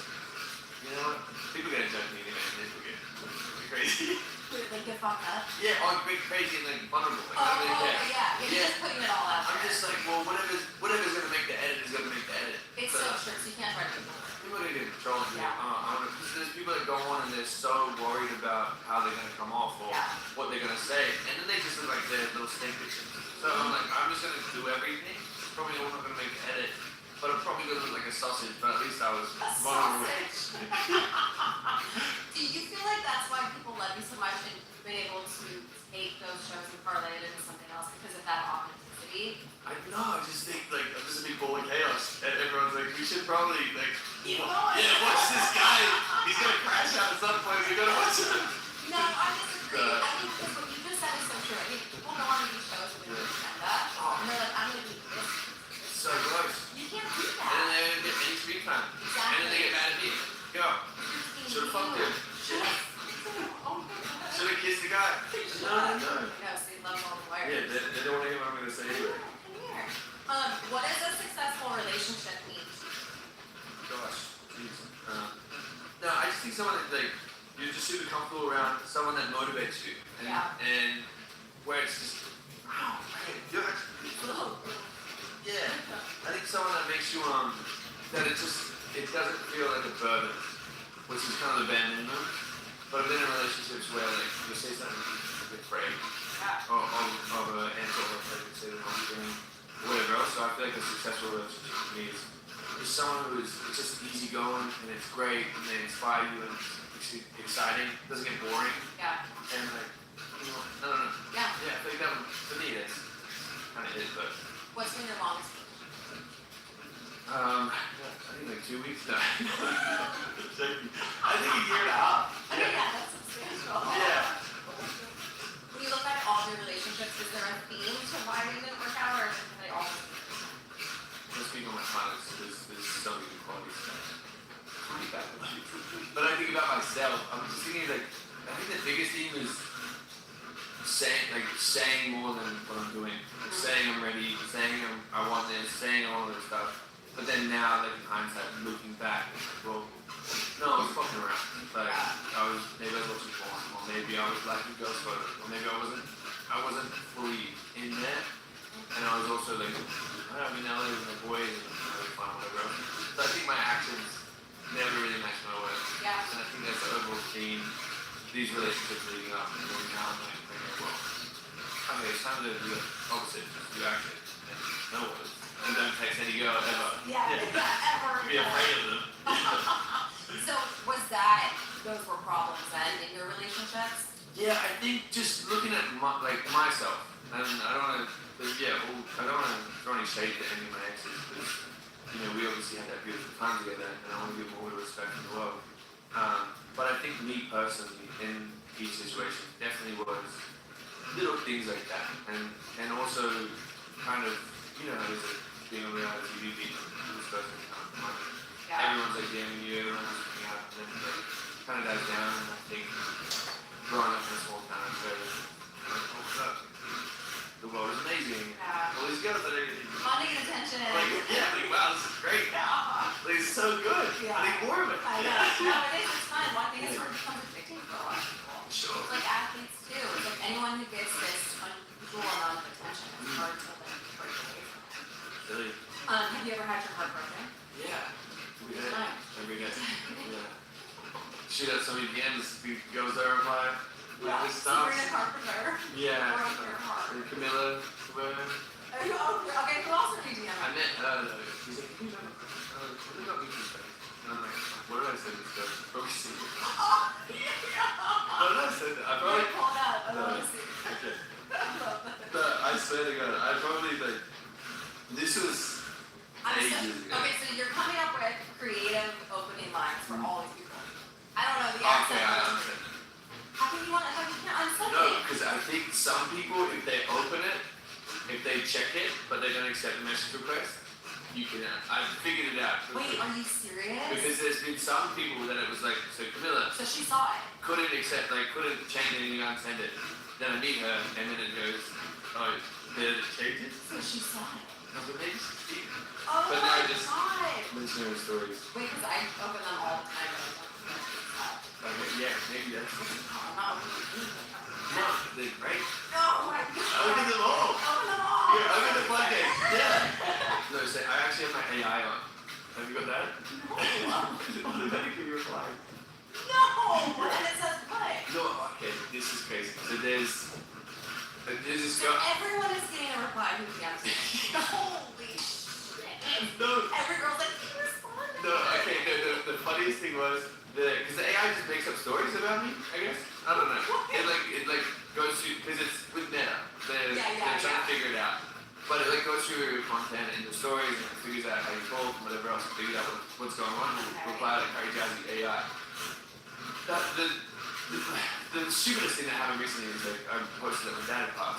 you know what? People are gonna judge me anyway, and they forget. It's crazy. Like get fucked up? Yeah, or big crazy and like vulnerable. Like, Oh, I really care. yeah. You're just putting it all out I'm there. just like, well, whatever's gonna make the edit is gonna make the edit. It's so true, so you can't try to control it. People are gonna get control and be like, Yeah. I wanna, because there's people that go on and they're so worried about how they're gonna come off or what they're gonna say, and then they just look like they're little snake pictures. So I'm like, I'm just gonna do everything. Probably all not gonna make the edit, but I'm probably gonna look like a sausage. But at least I was vulnerable. Do you feel like that's why people love you so much and you've been able to take those shows and parlay it into something else because of that authenticity? I just think like I'm just a big ball of chaos, and everyone's like, we should probably like, watch this guy. He's gonna crash out at some point. We gotta watch him. No, I disagree. I think because what you just said is so true. I think people go on these shows with an agenda, and they're like, I'm gonna do this. It's so gross. You can't do And that. then they don't get any screen time. And then they get mad at me. Go. Should've fucked him. Should've kissed the guy. No. No, so you love all the wires. Yeah, they don't want to hear what I'm gonna say anyway. What does a successful relationship mean? Gosh, jeez. No, I just think someone that like you're just super comfortable around, someone that motivates you, and where it's just, wow, man, you're actually, yeah. I think someone that makes you that it doesn't feel like a burden, which is kind of the bare minimum. But I've been in relationships where like you say something a bit afraid, or of an answer, or like say the wrong thing, or whatever else. So I feel like a successful relationship for me is someone who is it's just easygoing and it's great and they inspire you and it's exciting, doesn't get boring. Yeah. And like, you know, no. Yeah. Yeah, I think that one, for me that's kind of it, but. What's been your longest? I think like 2 weeks now. I think a year and a half. Okay, yeah, that's substantial. Yeah. When you look at all your relationships, is there a theme to why they didn't work out, or are they all? Most people might find there's so many good qualities. But I think about myself. I'm just thinking like I think the biggest thing is saying more than what I'm doing. Like saying I'm ready, saying I want this, saying all this stuff. But then now, like in hindsight, looking back, well, no, I was fucking around. Like maybe I was watching porn, or maybe I was liking girls' photos, or maybe I wasn't fully in there. And I was also like, I've been in LA with my boys and having fun, whatever else. So I think my actions never really match my words. Yeah. And I think that's the overall theme. These relationships leading up, and then now I'm like, okay, well, okay, it's time to do the opposite, just do action, and no words, and don't text any girl ever. Ever. Be afraid of them. So those were problems then in your relationships? Yeah, I think just looking at myself, and I don't want to, I don't want to throw any shade to any of my exes, because, we obviously had that beautiful time together, and I want to give them all the respect in the world. But I think me personally, in each situation, definitely was little things like that, and also kind of, there's being a reality TV, this person everyone's like DMing you, everyone's looking out, and then like kind of dies down, and I think growing up in a small town, it's very like, oh, what's up? The world is amazing. All these girls that are Fun to get attention. wow, this is great. Like, it's so good. I need more of it. I know. No, it is. It's fun. One thing is where it becomes addicting for a lot of people. Sure. It's like athletes too. It's like anyone who gets this unusual amount of attention, it's hard to like break away from it. Really? Have you ever had your heart broken? Yeah. Every day. Yeah. shoot out so many DMs, the girls that reply. Like Yeah, this stuff. Sabrina Carpenter. Yeah. Broke your heart. And Camilla. Okay, who else are you DMing? I met her though. She's like, you know, what got me to space? And I'm like, what did I say to this girl? She's probably seen it. Oh, yeah. What did I say? I probably. Wait, hold up. I No. want to see. Okay. I love that. But I swear to God, I probably like. This was ages ago. Okay, so you're coming up with creative opening lines for all these people. I don't know the Okay, accent. I understand. How can you want? How you can't unsend No, it? because I think some people, if they open it, if they check it, but they don't accept the message request, you can. I figured it out. Wait, are you serious? Because there's been some people that it was like, so Camilla So she saw it. couldn't accept, like couldn't change anything, unsend it. Then I meet her, and then it goes, oh, did it change it? So she saw it. I was like, maybe she did. Oh But my now I just god. listen to her stories. Wait, because I open them all the time. Like, yeah, maybe that's. I'm not opening them. No, they're great. Oh my god. Open them all. Open them all. Yeah, open the floodgates. Yeah. No, so I actually have my AI on. Have you got that? Automatically reply. No. And it says what? No, okay, this is crazy. So there's this So girl. everyone is getting a reply who DMs me. Holy shit. No. Every girl's like, you responded. No, okay, no, the funniest thing was because the AI just makes up stories about me, I guess. I don't know. It like goes through because it's with Meta. They're trying to figure it out. But it like goes through your content and your stories and it figures out how you talk and whatever else, it figures out what's going on and reply like Harry Jazzy AI. The stupidest thing that happened recently is like I posted it on Data Class.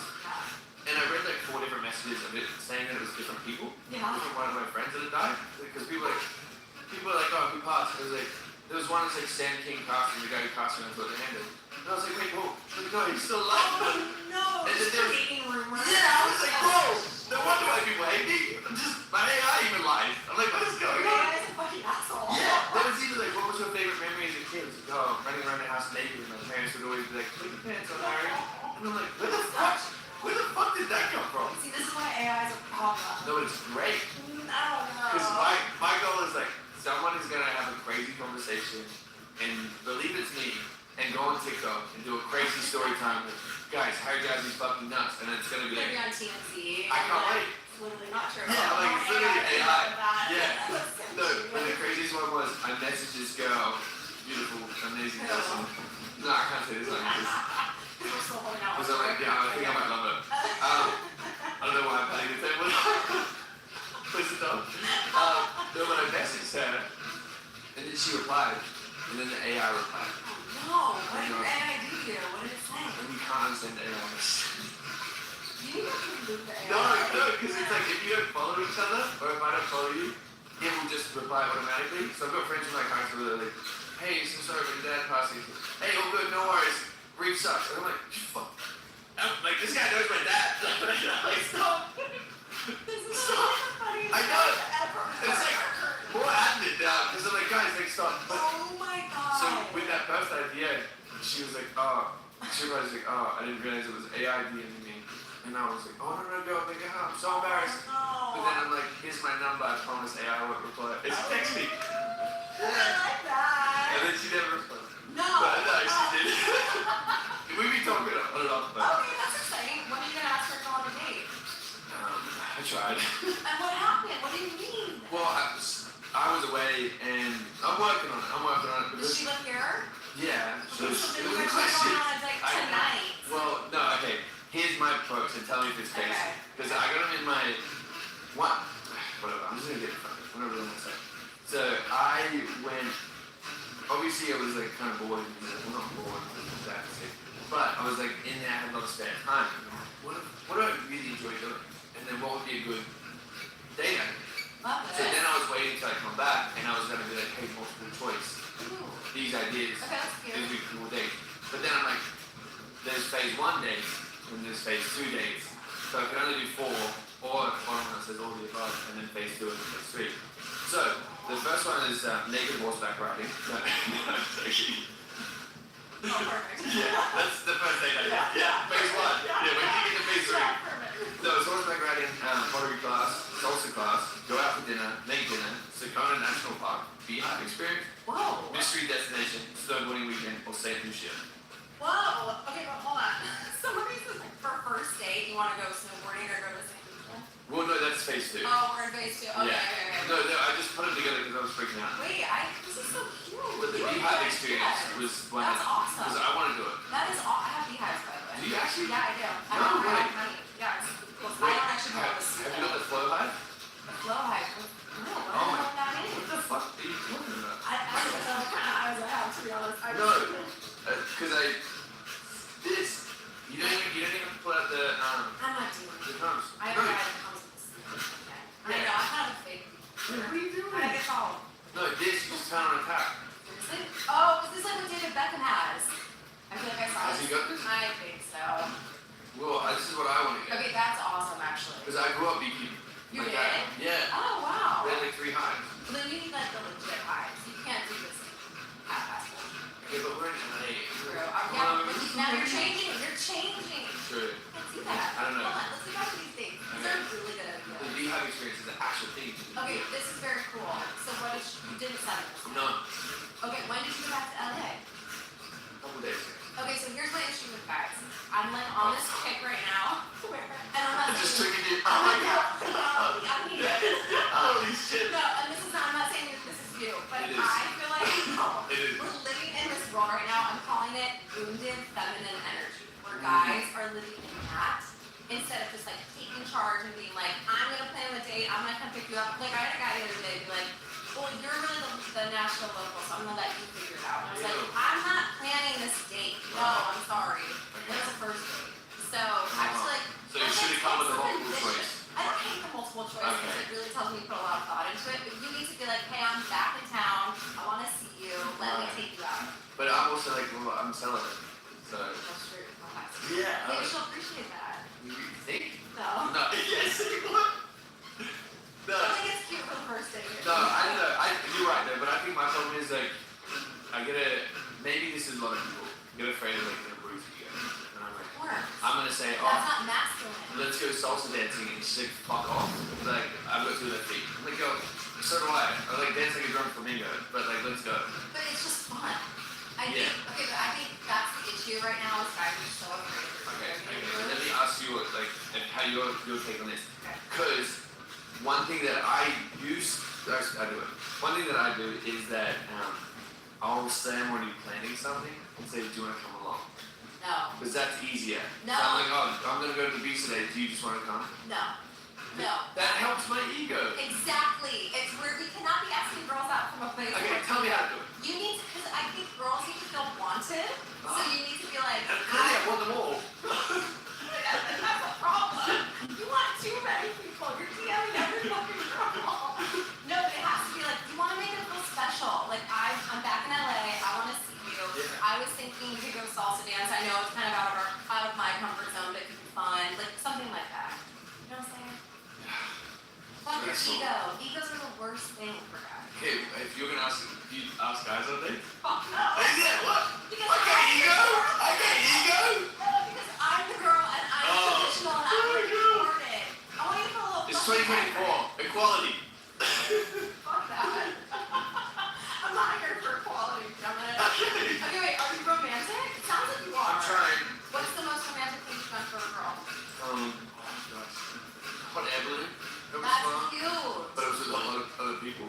And I read like 4 different messages of it saying that it was different people. Yeah. Different one of my friends that had died. Because people are like, oh, who passed? It was like, there was one that's like Sam King passed and the guy who passed him until the handed. And I was like, wait, whoa, no, he's still alive. Oh no. And then there was, Creating rumors. yeah, I was like, bro, no wonder why people hate me. My AI even lies. I'm like, what is going Your on? AI is a fucking asshole. Yeah, that was even like, what was your favorite memory as a kid? It was like, oh, running around the house naked and my parents would always be like, put your pants on, Harry. And I'm like, where the fuck did that come from? See, this is why AI is a problem. No, but it's great. I don't know. Because my goal is like, someone is gonna have a crazy conversation and believe it's me and go on TikTok and do a crazy story time with, guys, Harry Jazzy's fucking nuts. And it's gonna be Maybe like, on TMZ. I can't wait. It's literally not true. Yeah, like, it's literally AI. Yeah. That's so No, cute. but the craziest one was I messaged this girl, beautiful, amazing person. No, I can't say this one because We're still holding out. I'm like, yeah, I think I might love her. I don't know why I'm playing the table. Push it down. Then when I messaged her, and then she replied, and then the AI replied. No, what did your AI do here? What did it say? And you can't understand AI. You need to remove the AI. No, because it's like if you don't follow each other, or if I don't follow you, it will just reply automatically. So I've got friends in my high school that are like, hey, so sorry for your dad passing. Hey, all good, no worries. Grief sucks. And I'm like, fuck. I'm like, this guy knows my dad. Like, stop. This is Stop. the funniest I know. thing ever. It's like, more admin now, because I'm like, guys, like, stop. But, Oh my god. so with that first idea, she was like, oh, she was like, oh, I didn't realize it was AI DMing me. And I was like, oh, no, go, like, I'm so embarrassed. But then I'm like, here's my number, I promise AI won't reply. It's text me. I like that. And then she never responded. No. But no, she did. We be talking on and off, but Okay, that's exciting. When are you gonna ask her to go on a date? I tried. And what happened? What do you mean? Well, I was away and I'm working on it. Does she live here? Yeah, so Okay, it so then was we're a going question. on a date I know. tonight. Well, no, okay. Here's my approach and tell me if it's crazy. Okay. Because I got them in my whatever. I'm just gonna get it fucking whatever I want to say. So I went. Obviously, I was like kind of bored. Well, not bored, exactly. But I was like in there, I had a lot of spare time. What do I really enjoy doing? And then what would be a good date idea? Love So it. then I was waiting till I come back, and I was gonna be like, hey, multiple choice. Ooh. These ideas. Okay, that's cute. These would be cool dates. But then I'm like, there's phase 1 dates, and there's phase 2 dates. So I can only do 4, or one that says all the above, and then phase 2 and phase 3. So the first one is naked horseback riding. No, actually. Oh, perfect. Yeah, that's the first date idea. Yeah, phase 1. Yeah, when you get to phase 3. Yeah, perfect. No, it's horseback riding, pottery class, salsa class, go out for dinner, make dinner, Sakona National Park, Beehive Experience. Whoa. Mystery Destination, Snowboarding Weekend, or St. Lucia. Whoa. Okay, but hold on. So what is this, like, for first date, you want to go snowboarding or go to St. Lucia? Well, no, that's phase 2. Oh, we're in phase 2. Okay, Yeah. okay. No, I just put them together because I was freaking out. Wait, this is so cute. But the You have Beehive beehives, Experience yes. was one That's awesome. because I want to do it. That is all. I have beehives, by the way. Do you actually? Yeah, I do. I No have way. honey. Yeah, it's cool. I Wait, don't actually know what have you got the Flow Hive? the flow hive. No, what Oh my- the hell that means? What the fuck are you talking about? I don't know what kind of eyes I have, to be honest. No, because this, you don't even pull out the I'm not doing it. crumbs. I have a guy that comes with this. Okay. I know, I'm kind of a fake. What are you doing? I get all. No, this you just turn on attack. Seriously? Oh, is this like what David Beckham has? I feel like I saw Has this. he got this? I think so. Well, this is what I want to get. Okay, that's awesome, actually. Because I grew up beekeeping. You My did? dad. Yeah. Oh, wow. We had like 3 hives. Well, then you need like the legit hives. You can't do this half-assed bullshit. Okay, but we're in LA. True. Yeah, but now you're changing. You're changing. True. I can't see that. I don't know. Hold on, let's go back to these things. These are really good The ideas. Beehive Experience is the actual thing. Okay, this is very cool. So what if you didn't send it? No. Okay, when did you go back to LA? A couple days ago. Okay, so here's my issue with guys. I'm like on this kick right now, and I'm not. I just took it. Oh my god. I'm here. Holy shit. No, and this is not. I'm not saying that this is you, but It is. I feel like It is. we're living in this world right now. I'm calling it wounded feminine energy, where guys are living in that instead of just like taking charge and being like, I'm gonna plan a date. I'm gonna come pick you up. Like I had a guy the other day be like, well, you're really the national local, so I'm gonna let you figure it out. And I was like, I'm not planning this date. No, I'm sorry. It was a first date. So I was like, So you should have come with a multiple choice. I don't hate the multiple choice because Okay. it really tells me to put a lot of thought into it. But you need to be like, hey, I'm back in town. I want to see you. Let me take you out. But I'm also like, well, I'm selling it. So. That's true. Okay. Yeah. Maybe she'll appreciate that. You think? No. No. Yes. What? No. I think it's cute for the first date. No, I know. You're right though, but I think my problem is like, maybe this is a lot of people get afraid of like gonna bruise you again. And I'm like, Works. I'm gonna say, That's oh, not masculine. let's go salsa dancing, and she's like, fuck off. Like, I've got 2 left feet. I'm like, yo, so do I. I like dance like a drunk flamingo, but like, let's go. But it's just fun. I Yeah. think, okay, but I think that's the issue right now is guys are so afraid of Okay. their Let me ask you like, and how your take on this. Okay. Because one thing that I do it. One thing that I do is that I'll say I'm already planning something and say, do you want to come along? No. Because that's easier. No. So I'm like, oh, I'm gonna go to the beach today. Do you just want to come? No. No. That helps my ego. Exactly. It's where we cannot be asking girls out from a place. Okay, where- tell me how to do it. You need to, because I think girls need to feel wanted. So you need to be like, Clearly, I want them all. that's a problem. You want too many people. You're DMing every fucking girl. No, but it has to be like, you want to make it feel special. Like, I'm back in LA. I want to see you. Yeah. I was thinking we could go salsa dance. I know it's kind of out of my comfort zone, but it could be fun. Like, something like that. You know what I'm saying? Fuck your That's ego. Egos are the worst thing for guys. Okay, if you're gonna ask, do you ask guys all day? Fuck no. Yeah, what? Because I got ego. I got ego. No, because I'm the girl and I'm traditional and I'm important. I want you to feel a little It's fucking 2024. Equality. Fuck that. I'm not here for equality, dumbass. Okay, wait, are you romantic? It sounds like you are. I'm trying. What's the most romantic thing you've done for a girl? Oh gosh. Hot air balloon. That was That's fun. cute. But it was with a lot of other people.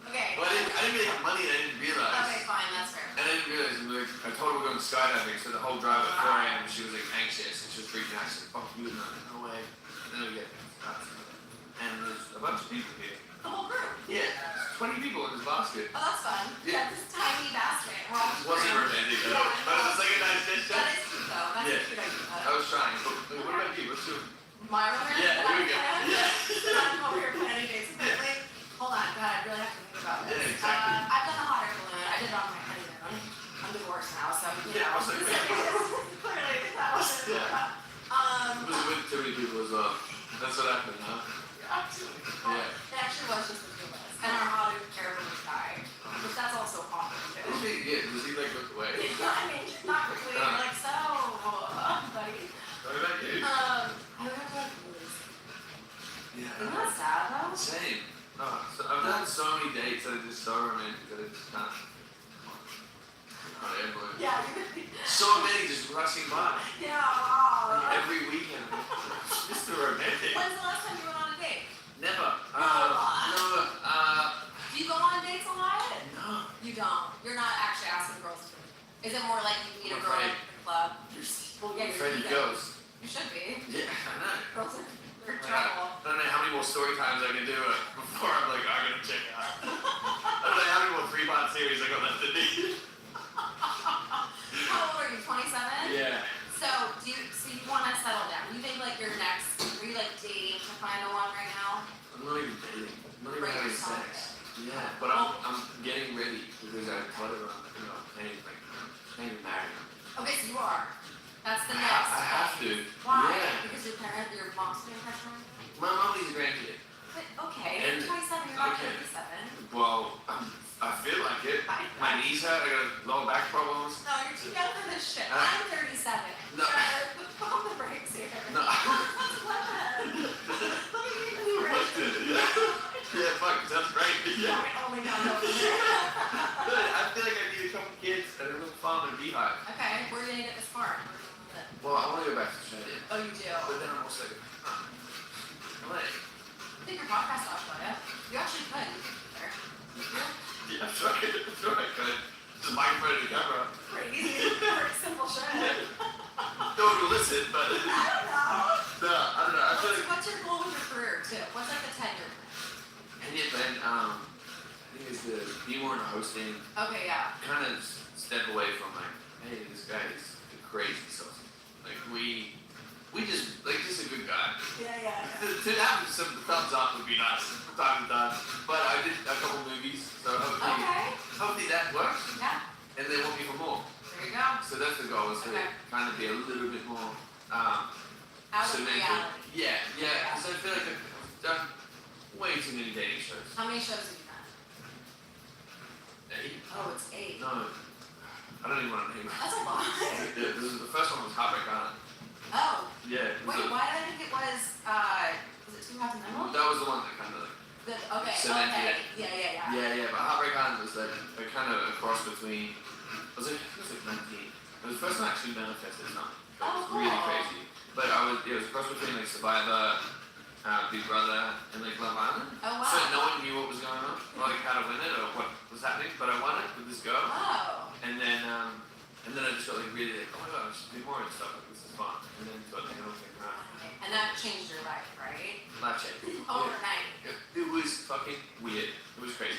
Okay. Well, I didn't really have money and I didn't realize. Okay, fine, that's fair. And I didn't realize, and like, I told her we're going skydiving, so the whole drive at 4 a.m. she was like anxious and she was freaking out. She's like, fuck you, no way. And then we get and there's a bunch of people here. The whole group. Yeah, there's 20 people in this basket. Oh, that's fun. Yeah. That's this tiny basket. We're all It wasn't romantic though, but it was like a nice gesture. That is cute though. That's Yeah. a cute idea. I was trying. But what about you? What's your... My romantic Yeah, here we go. plan? Yeah. I'm over here planning dates quickly. Hold on, God, I really have to think about this. Yeah, exactly. I've done a hot air balloon. I did it on my honeymoon. I'm divorced now, so you Yeah, know. I was like, Clearly, that wasn't. Yeah. It was with too many people as well. That's what happened, huh? Actually, Yeah. it actually was just the two of us, and our hot air balloon died, but that's also awkward too. Yeah, does he like look away? I mean, not really. Like so, buddy. What about you? I would have like blues. Yeah. Isn't that sad though? Same. Oh, so I've done so many store on it because it's not everywhere. Yeah. So many just rushing by. Yeah. Wow. Every weekend. Mr. Romantic. When's the last time you went on a date? Never. Do you go on dates a lot? No. You don't. You're not actually asking girls to. Is it more like you meet a I'm girl afraid. at the club? Well, yeah, Afraid you're he goes. You should be. Yeah, I know. Girls are they're in I trouble. don't know how many more story times I can do it before I'm like, I'm gonna check out. I don't know how many more 3-part series I got left to do. How old are you? 27? Yeah. So you want to settle down? You think like your next? Are you like dating to find a one right now? I'm not even dating. I'm not even Right, having you're solid. sex. Yeah, but I'm getting ready because I told everyone, planning to marry him. Okay, so you are. That's the I next. have to. Why? Yeah. Because your mom's putting pressure on you? My mom needs a grandkid. But okay, And- you're 27, you're not okay. 37. Well, I feel like it. My knees hurt. I got lower back problems. No, you're too young for this shit. Uh, I'm 37. no. Put on the brakes here. No. Look Yeah, fuck, sounds great. Yeah. only know over there. I feel like I need a couple kids and a little farm and beehive. Okay, where are you gonna get this farm? Where are you gonna live? Well, I want to go back to Australia. Oh, you do? But then I'm also like, I think your podcast Australia. You actually could. You could be there. yeah, I'm sure I could. Just microphone and camera. Pretty easy. Pretty simple shit. No one will listen, but. I don't know. No, I don't know. I feel like. What's your goal with your career too? What's like the 10-year plan? And yet, then, I think it's to be more in hosting. Okay, yeah. Kind of step away from like, hey, this guy is a crazy sauce. Like we just a good guy. Yeah. To have some thumbs up would be nice from time to time. But I did a couple movies, so hopefully that works. Yeah. And they want me for more. There you go. So that's the goal, is to kind of be a little bit more Out of cemented. reality. Yeah, because I feel like I've done way too many dating shows. How many shows have you done? 8? Oh, it's 8. No, I don't even want to name it. That's a lot. Yeah, the first one was Heartbreak Island. Oh. Yeah. it was Wait, a- why did I think it was it Too Hot to Handle? That was the one that kind of like Okay, cemented okay. it. Yeah. But Heartbreak Island was like a kind of a cross between. It was like 19. It was the first time I actually manifested something. It was really cool. crazy. But it was a cross between like Survivor, Big Brother, and like Love Island. Oh, wow. So no one knew what was going on, or like how to win it, or what was happening. But I won it with this girl. Oh. And then I just got like really like, oh my god, I should do more and stuff. Like this is fun. And then got like everything right. And that changed your life, right? Life changing. Overnight. It was fucking weird. It was crazy.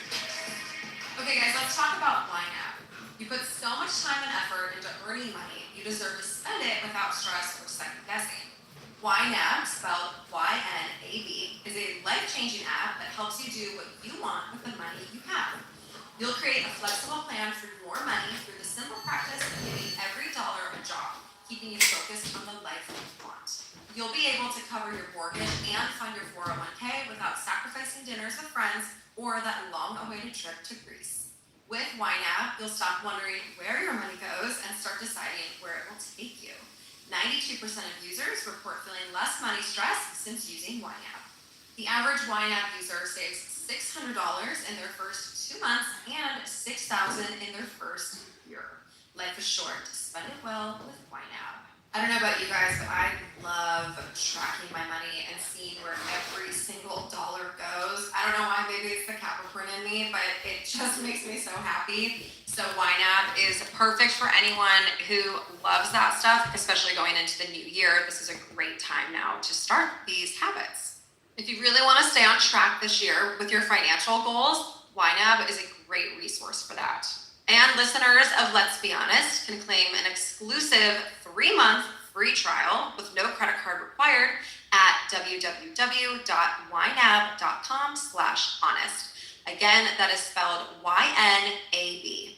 Okay, guys, let's talk about YNAB. You put so much time and effort into earning money, you deserve to spend it without stress or second guessing. YNAB, spelled Y-N-A-B, is a life-changing app that helps you do what you want with the money you have. You'll create a flexible plan for your money through the simple practice of giving every dollar a job, keeping you focused on the life you want. You'll be able to cover your mortgage and fund your 401k without sacrificing dinners with friends or that long-awaited trip to Greece. With YNAB, you'll stop wondering where your money goes and start deciding where it will take you. 92% of users report feeling less money stress since using YNAB. The average YNAB user saves $600 in their first 2 months and $6,000 in their first year. Life is short. Spend it well with YNAB. I don't know about you guys, but I love tracking my money and seeing where every single dollar goes. I don't know why, maybe it's the Capricorn in me, but it just makes me so happy. So YNAB is perfect for anyone who loves that stuff, especially going into the new year. This is a great time now to start these habits. If you really want to stay on track this year with your financial goals, YNAB is a great resource for that. And listeners of Let's Be Honest can claim an exclusive 3-month free trial with no credit card required at www.ynab.com/honest. Again, that is spelled YNAB.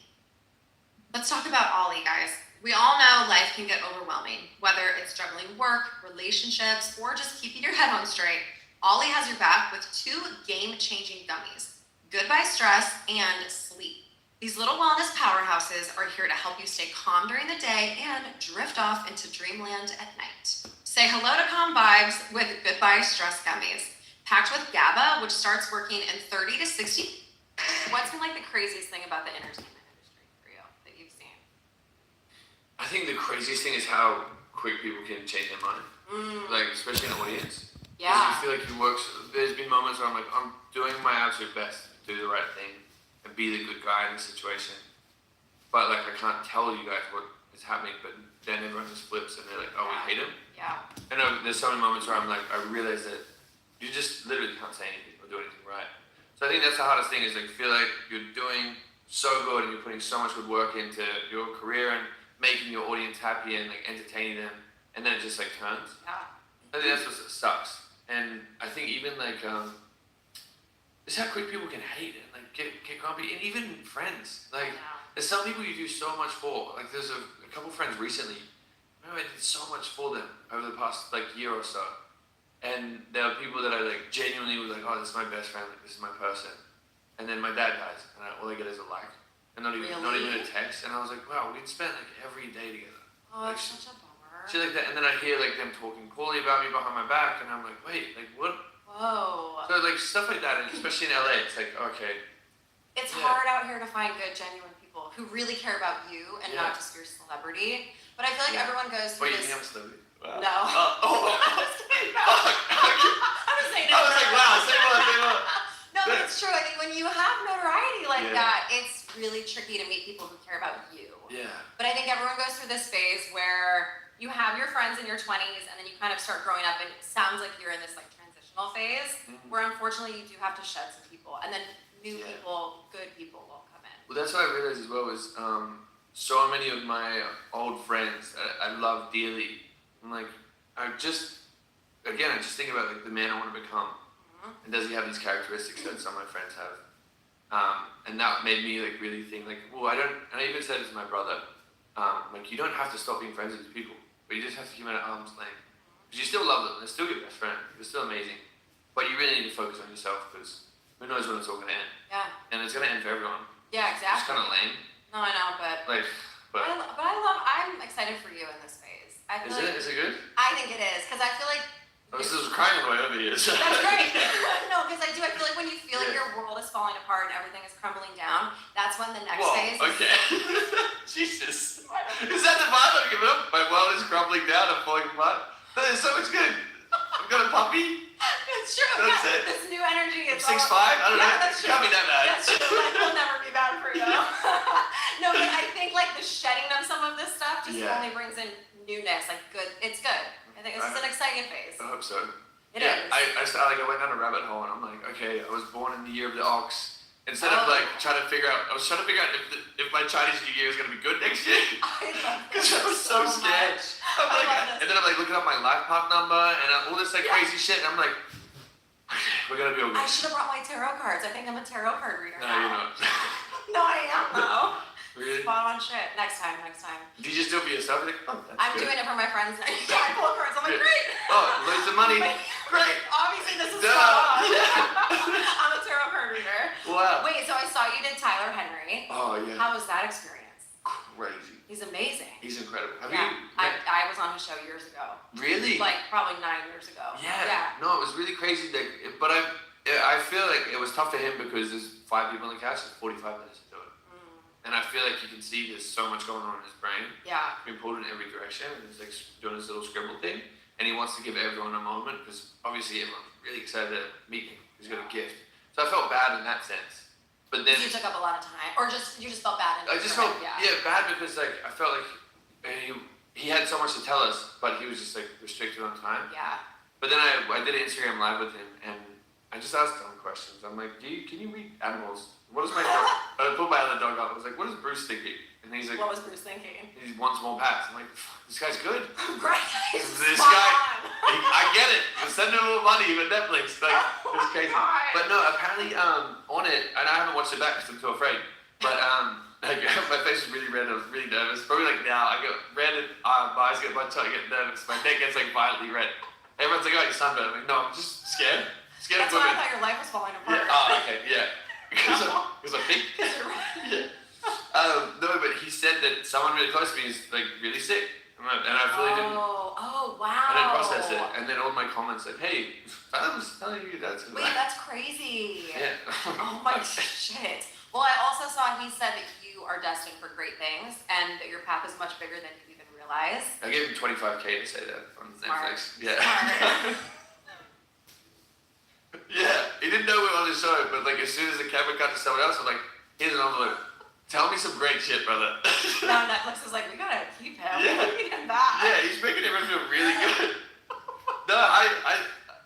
Let's talk about Ollie, guys. We all know life can get overwhelming, whether it's juggling work, relationships, or just keeping your head on straight. Ollie has your back with 2 game-changing gummies, Goodbye Stress and Sleep. These little wellness powerhouses are here to help you stay calm during the day and drift off into dreamland at night. Say hello to calm vibes with Goodbye Stress gummies, packed with GABA, which starts working in 30 to 60 what's been like the craziest thing about the entertainment industry for you that you've seen? I think the craziest thing is how quick people can change their mind. Like, especially an audience. Yeah. Because you feel like you work. There's been moments where I'm like, I'm doing my absolute best to do the right thing and be the good guy in the situation. But like, I can't tell you guys what is happening. But then everyone just flips and they're like, oh, we hate him. Yeah. And there's so many moments where I'm like, I realize that you just literally can't say anything or do anything right. So I think that's the hardest thing is like, feel like you're doing so good and you're putting so much good work into your career and making your audience happy and like entertaining them, and then it just like turns. Yeah. I think that's what sucks. And I think even like it's how quick people can hate and like get grumpy, and even friends. Like there's some people you do so much for. Like there's a couple friends recently. I did so much for them over the past like year or so, and there are people that I like genuinely was like, oh, this is my best friend. Like, this is my person. And then my dad dies, and all I get is a like. And not even a text, and I was like, wow, we'd spend like every day together. Oh, like, that's such a bummer. Shit like that, and then I hear like them talking poorly about me behind my back, and I'm like, wait, like what? Whoa. So like stuff like that, and especially in LA, it's like, okay. It's hard out here to find good, genuine people who really care about you and Yeah. not just your celebrity. But I feel like everyone goes through Wait, you this. think I'm a celebrity? Wow. No. I was kidding. No. I'm just saying. I was like, wow, say more. No, but it's true. I think when you have notoriety like Yeah. that, it's really tricky to meet people who care about you. Yeah. But I think everyone goes through this phase where you have your friends in your 20s and then you kind of start growing up and it sounds like you're in this like transitional phase where unfortunately you do have to shed some people and then new people, good people will come in. Well, that's what I realized as well is so many of my old friends I love dearly. I'm like, I just think about like the man I want to become. And does he have these characteristics that some of my friends have? And that made me like really think like, well, I even said it to my brother, like you don't have to stop being friends with these people, but you just have to keep them at arm's length. Because you still love them, they're still your best friend, they're still amazing. But you really need to focus on yourself because who knows when it's all gonna end. Yeah. And it's gonna end for everyone. Yeah, exactly. It's kind of lame. No, I know, but I'm excited for you in this phase. I feel Is it good? I think it is because I feel like. Oh, this is crying away over here. That's great. No, because I feel like when you feel like your world is falling apart and everything is crumbling down, that's when the next phase. Okay. Jesus. Is that the vibe I'm giving up? My world is crumbling down and falling apart. That is so much good. I've got a puppy. It's true. That's yeah. it. This new energy is. I'm 6'5". I don't know. That's true. Can't be that bad. That's true. Life will never be bad for you. No, but I think like the shedding of some of this stuff just only brings in newness. Like good. It's good. I think this is an exciting phase. I hope so. It is. I went down a rabbit hole and I'm like, okay, I was born in the year of the ox. Instead of like trying to figure out if my Chinese New Year is gonna be good next year. Because I was so scared. And then I'm like looking up my life path number and all this like crazy shit. And I'm like, okay, we're gonna be okay. I should have brought my tarot cards. I think I'm a tarot card reader. No, you're not. No, I am though. Really? Spot on shit. Next time. Do you just do it for yourself? Like, oh, that's I'm good. doing it for my friends now. I pull cards. I'm like, great. Oh, loads of money. Great. Obviously, this is spot on. I'm a tarot card reader. Wow. Wait, so I saw you did Tyler Henry. Oh, yeah. How was that experience? Crazy. He's amazing. He's incredible. Have yeah. you? I was on his show years ago. Really? Like probably 9 years ago. Yeah. No, it was really crazy. But I feel like it was tough for him because there's 5 people on the couch. There's 45 minutes to do it. And I feel like you can see there's so much going on in his brain. Yeah. Being pulled in every direction, and he's like doing his little scribble thing, and he wants to give everyone a moment because obviously everyone's really excited to meet him. He's got a gift, so I felt bad in that sense. But then you took up a lot of time, or you just felt bad. I just felt bad because like I felt like he had so much to tell us, but he was just like restricted on time. Yeah. But then I did an Instagram live with him, and I just asked him questions. I'm like, can you read animals? What is my dog? I put my other dog out. I was like, what is Bruce thinking? And he's like, what was Bruce thinking? He wants more pats. I'm like, this guy's good. Right. This guy, I get it. You send him more money with Netflix. Like, it's crazy. But no, apparently on it, and I haven't watched it back because I'm too afraid. But like, my face was really red. I was really nervous. Probably like now, I get red and my eyes get bunched up, I get nervous. My neck gets like violently red. Everyone's like, oh, you're sunburned. I'm like, no, I'm just scared. That's why I thought your life was falling apart. Yeah. Oh, okay, yeah. Because I think. Yeah. No, but he said that someone really close to me is like really sick. I'm know, and I fully didn't. Oh, wow. I didn't process it, and then all my comments said, "Hey, Fathom's telling you that's." Wait, that's crazy. Yeah. Oh my shit. Well, I also saw he said that you are destined for great things and that your path is much bigger than you even realize. I gave him $25K to say that on Smart. Netflix. Yeah. Smart. Yeah, he didn't know it on the show, but like as soon as the camera cut to someone else, I'm like, "Here's an envelope. Tell me some great shit, brother." Now Netflix is like, we gotta keep him. Yeah. We need him back. Yeah, he's making everyone feel really good. No,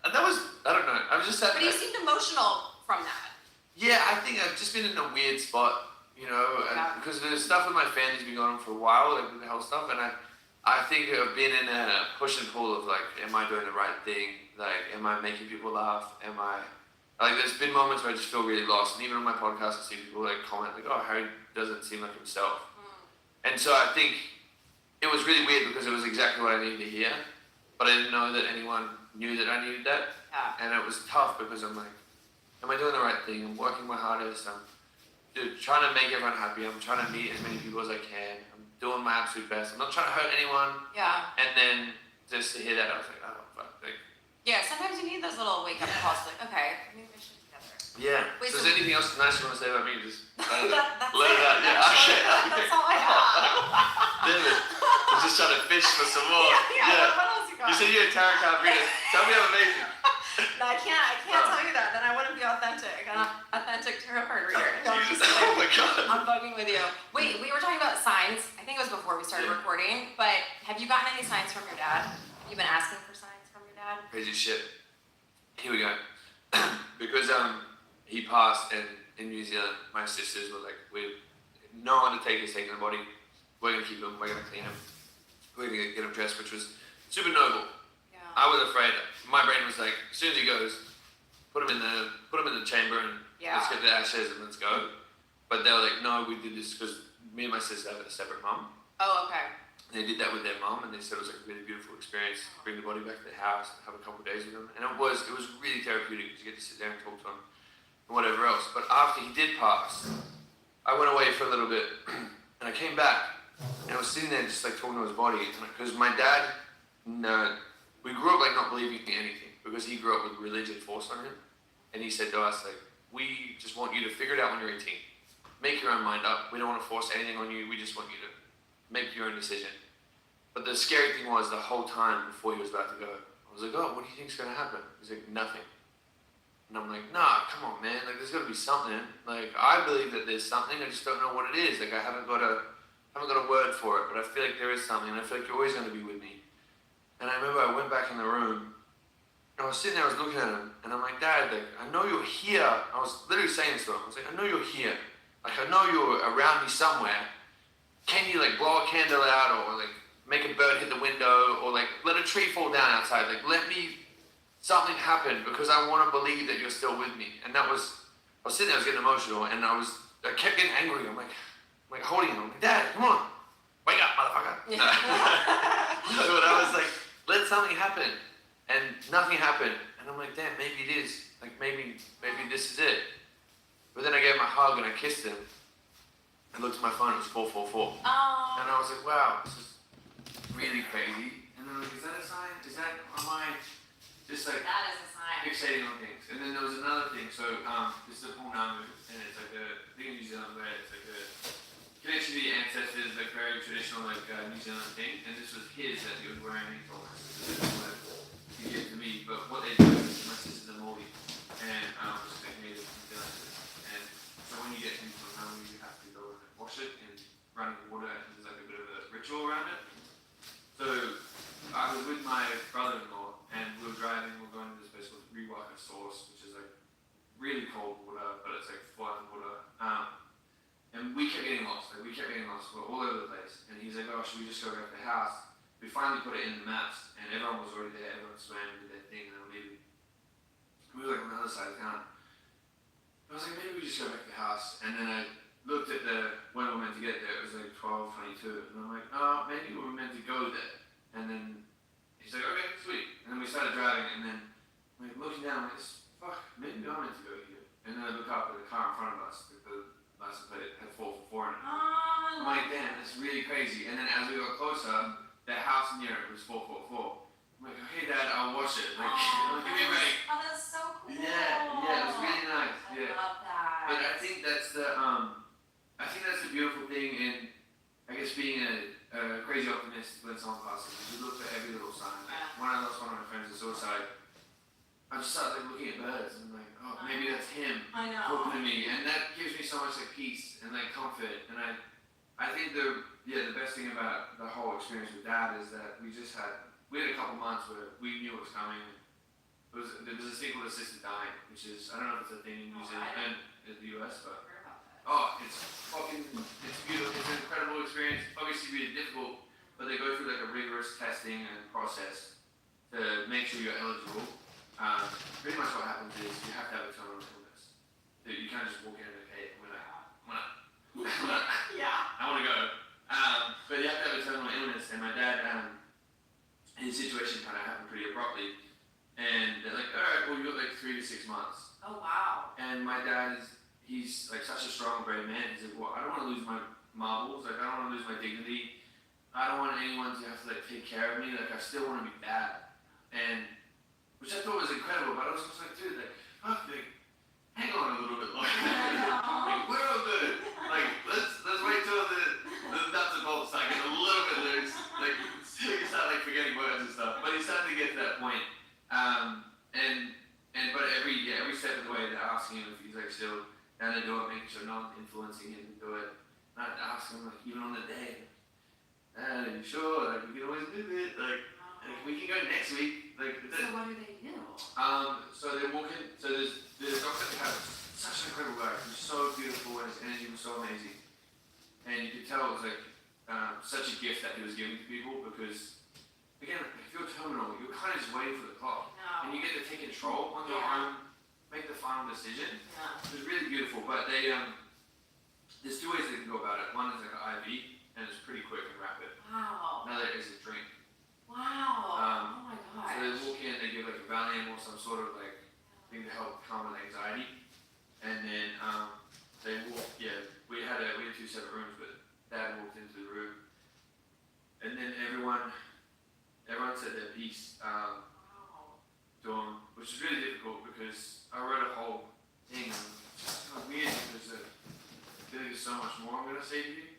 and that was, I don't know. I was just But he seemed emotional from that. Yeah, I think I've just been in a weird spot, you know, because the stuff with my family's been going on for a while, like with the health stuff, and I think I've been in a push and pull of like, am I doing the right thing? Like, am I making people laugh? Like, there's been moments where I just feel really lost, and even on my podcast, I see people like comment like, "Oh, Harry doesn't seem like himself," and so I think it was really weird because it was exactly what I needed to hear, but I didn't know that anyone knew that I needed that, and it was tough because I'm like, am I doing the right thing? I'm working my hardest. I'm trying to make everyone happy. I'm trying to meet as many people as I can. I'm doing my absolute best. I'm not trying to hurt anyone. Yeah. And then just to hear that, I was like, oh, fuck. Like, Yeah, sometimes you need those little wake up calls like, okay, maybe we should together. yeah. Wait, so so- is there anything else nice you want to say about me? Just That's let it out. Yeah, okay. That's all I have. Damn it. I'm just trying to fish for some more. Yeah. What else you got? You said you're a tarot card reader. Tell me I'm amazing. No, I can't tell you that. Then I wouldn't be authentic. I'm an authentic tarot card reader. No, I'm just Oh my god. I'm bugging with you. Wait, we were talking about signs. I think it was before we started recording. But have you gotten any signs from your dad? You've been asking for signs from your dad? Crazy shit. Here we go. Because he passed and in New Zealand, my sisters were like, no undertaker's taking the body. We're gonna keep him. We're gonna clean him. We're gonna get him dressed, which was super noble. Yeah. I was afraid. My brain was like, as soon as he goes, put him in the chamber and let's get the ashes and let's go. But they were like, no, we did this because me and my sister have a separate mum. Oh, okay. They did that with their mum, and they said it was like a really beautiful experience. Bring the body back to the house and have a couple of days with them, and it was really therapeutic because you get to sit there and talk to him and whatever else. But after he did pass, I went away for a little bit, and I came back, and I was sitting there just like talking to his body, because my dad, we grew up like not believing in anything because he grew up with religion forced on him, and he said to us like, we just want you to figure it out when you're 18. Make your own mind up. We don't want to force anything on you. We just want you to make your own decision. But the scary thing was the whole time before he was about to go, I was like, oh, what do you think's going to happen? He's like, nothing. And I'm like, nah, come on, man. Like, there's got to be something. Like, I believe that there's something. I just don't know what it is. Like, I haven't got a word for it, but I feel like there is something. And I feel like you're always going to be with me. And I remember I went back in the room, and I was sitting there, I was looking at him, and I'm like, Dad, like, I know you're here. I was literally saying this to him. I was like, I know you're here. Like, I know you're around me somewhere. Can you, like, blow a candle out, or like, make a bird hit the window, or like, let a tree fall down outside? Like, let me, something happen, because I want to believe that you're still with me. And that was, I was sitting there, I was getting emotional, and I kept getting angry. I'm like holding him. I'm like, Dad, come on. Wake up, motherfucker. Yeah. But I was like, let something happen. And nothing happened. And I'm like, damn, maybe it is. Like, maybe this is it. But then I gave him a hug and I kissed him. I looked at my phone, it was 444. Oh. And I was like, wow, this is really crazy. And then I was like, is that a sign? Am I just like That is a sign. fixating on things? And then there was another thing. So this is a Punamu, and it's like a thing in New Zealand where it's like a connection to the ancestors, like very traditional like New Zealand thing. And this was his that he was wearing. He told us he gave to me. But what they do is my sister's a Maori, and it's like native New Zealanders. And so when you get into Punamu, you have to go and wash it in running water, and there's like a bit of a ritual around it. So I was with my brother-in-law, and we were driving. We were going to this place called Rewaka Source, which is like really cold water, but it's like flowing water. And we kept getting lost. Like, we kept getting lost. We were all over the place. And he's like, oh, should we just go back to the house? We finally put it in the maps, and everyone was already there. Everyone swam, did their thing, and they were leaving. We were like on the other side of town. I was like, maybe we just go back to the house. And then I looked at when we were meant to get there. It was like 12:22, and I'm like, oh, maybe we were meant to go there. And then he's like, okay, sweet. And then we started driving, and then I'm like looking down, I'm like, fuck, maybe I'm meant to go here. And then I look up at the car in front of us, like the license plate had 444 in it. I'm like, damn, that's really crazy. And then as we got closer, the house in Europe was 444. I'm like, okay, Dad, I'll watch it. Like, give me a break. Oh, that's so cool. Yeah, it was really nice. I love that. But I think that's the beautiful thing in, I guess, being a crazy optimist when someone passes. You look for every little sign. Like, when I lost one of my friends to suicide, I just started like looking at birds and like, oh, maybe that's him I know. talking to me, and that gives me so much like peace and like comfort. And I think the best thing about the whole experience with Dad is that we had a couple months where we knew it was coming. There was a thing called assisted dying, which is, I don't know if it's a thing in New Zealand and in the US, but it's beautiful. It's an incredible experience. Obviously really difficult, but they go through like a rigorous testing and process to make sure you're eligible. Pretty much what happens is you have to have a terminal illness. You can't just walk in and be like, hey, I'm gonna I want to go. But you have to have a terminal illness, and my dad, his situation kind of happened pretty abruptly. And they're like, all right, well, you got like 3 to 6 months. Oh, wow. And my dad he's like such a strong, brave man. He's like, well, I don't want to lose my marbles. Like, I don't want to lose my dignity. I don't want anyone to have to like take care of me. Like, I still want to be Dad. And, which I thought was incredible, but I was just like, dude, like, fuck, like, hang on a little bit longer. Like, we're all good. Like, let's wait till the nuts and bolts start getting a little bit loose. Like, so you start like forgetting words and stuff. But he's starting to get to that point. But every step of the way, they're asking him if he's like still down to do it, making sure no one's influencing him to do it. Not asking him like even on the day, are you sure? Like we can always do it. Like we can go next week. Like so what do they do? So they walk in. So there's the doctor they have such an incredible guy. He was so beautiful and his energy was so amazing. And you could tell it was like such a gift that he was giving to people because. Again, if you're terminal, you're kind of just waiting for the clock. No. And you get to take control on your own, make the final decision. Yeah. It was really beautiful, but there's 2 ways they can go about it. One is like an IV, and it's pretty quick and rapid. Wow. Another is a drink. Wow. Oh my gosh. So they walk in, they give like a Valium or some sort of like thing to help calm with anxiety. And then they walk, we had 2 separate rooms, but Dad walked into the room. And then everyone said their piece to him, which is really difficult because I wrote a whole thing and it's just kind of weird because I feel like there's so much more I'm going to say to you.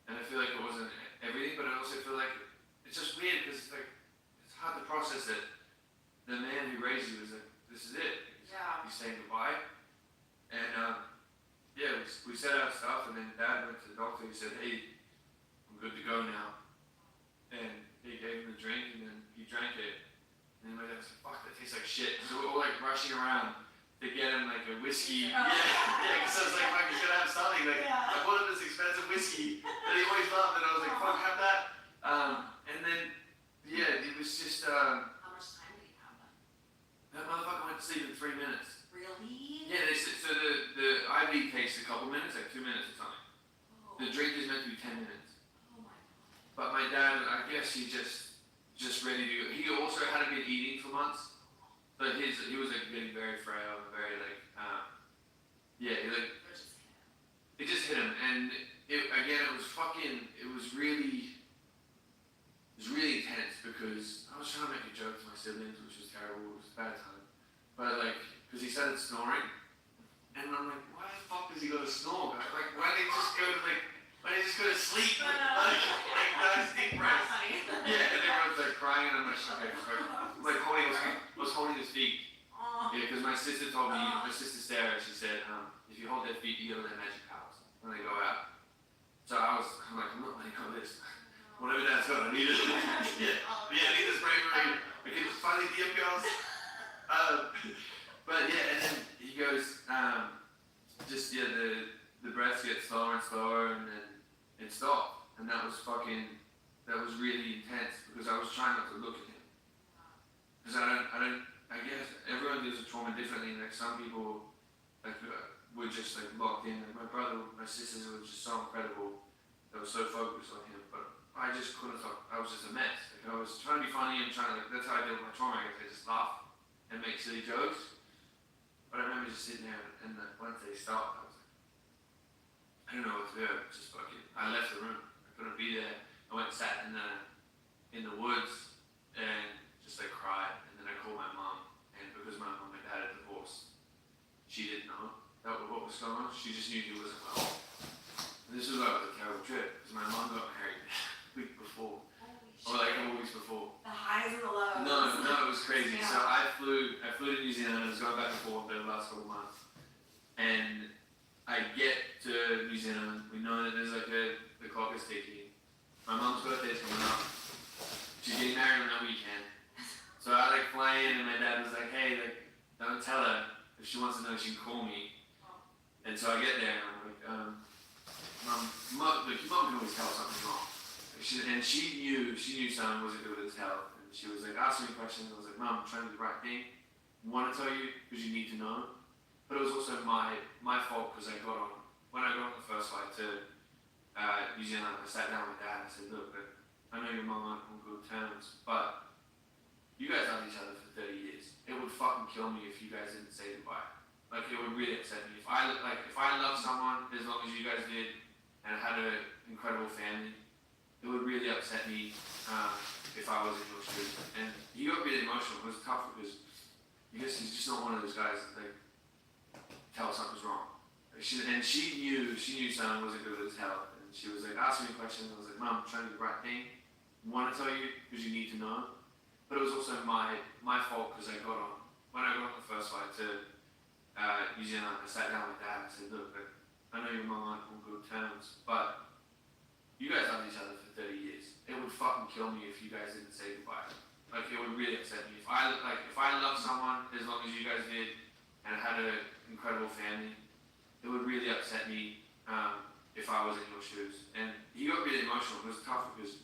And I feel like it wasn't everything, but I also feel like it's just weird because like, it's hard to process that the man who raised you was like, this is it. Yeah. He's saying goodbye. And we said our stuff and then Dad went to the doctor. He said, hey, I'm good to go now. And he gave him the drink, and then he drank it. And then my dad was like, fuck, that tastes like shit. So we're all like rushing around to get him like a whiskey. Oh. Yeah, because I was like, fuck, he's gonna have something. Like, I bought him this expensive whiskey that he always loved, and I was like, fuck, have that. And then, it was just, How much time did he have then? that motherfucker went to sleep in 3 minutes. Really? Yeah, so the IV takes a couple minutes, like 2 minutes or something. Oh. The drink is meant to be 10 minutes. Oh my god. But my dad, I guess he just ready to go. He also hadn't been eating for months. But he was like getting very frail and very like, it just hit him. And it was really intense because I was trying to make a joke to my siblings, which was terrible. It was a bad time. But like, because he started snoring. And I'm like, why the fuck does he go to snore? Like, why didn't he just go to sleep? Like nice deep breaths. Yeah, and everyone's like crying, and I'm like, okay, like I was holding his feet. Yeah, because my sister told me, my sister Sarah, she said, if you hold their feet, you get their magic powers when they go out. So I'm like, I'm not letting go of this. Whatever that's got, I need it. I need this bravery. We can finally be up, girls. But and then he goes, the breaths get slower and slower, and then it stopped. And that was really intense because I was trying not to look at him. Because I guess everyone deals with trauma differently. Like some people, were just like locked in. Like my brother, my sisters were just so incredible. They were so focused on him, but I just couldn't talk. I was just a mess. Like I was trying to be funny and that's how I deal with my trauma. I just laugh and make silly jokes. But I remember just sitting there and once they stopped, I was like, I don't know what to do. I left the room. I couldn't be there. I went and sat in the in the woods and just like cried. And then I called my mom, and because my mom and dad had divorced, she didn't know what was going on. She just knew he wasn't well. And this was like a terrible trip because my mom got married a week before, or like a couple weeks before. The highs and the lows. No, it was crazy. Yeah. So I flew to New Zealand. I was going back and forth for the last couple of months, and I get to New Zealand. We know that there's like the clock is ticking. My mom's birthday's coming up. She's getting married on that weekend. So I like fly in, and my dad was like, "Hey, like, don't tell her. If she wants to know, she can call me." And so I get there, and I'm like, Mom, your mom can always tell something's wrong. And she knew something wasn't good with his health. And she was like, asking me questions. I was like, Mom, I'm trying to do the right thing. I want to tell you because you need to know. But it was also my fault because when I got on the first flight to New Zealand, I sat down with Dad and I said, look, I know your mom aren't on good terms, but you guys loved each other for 30 years. It would fucking kill me if you guys didn't say goodbye. Like, it would really upset me. If I loved someone as long as you guys did and had an incredible family, it would really upset me if I was in your shoes. And he got really emotional. It was tough because I guess he's just not one of those guys that like tell something's wrong. And she knew something wasn't good with his health. And she was like asking me questions. I was like, Mom, I'm trying to do the right thing. I want to tell you because you need to know. But it was also my fault because when I got on the first flight to New Zealand, I sat down with Dad and I said, look, I know your mom aren't on good terms, but you guys loved each other for 30 years. It would fucking kill me if you guys didn't say goodbye. Like, it would really upset me. If I loved someone as long as you guys did and had an incredible family, it would really upset me if I was in your shoes. And he got really emotional. It was tough because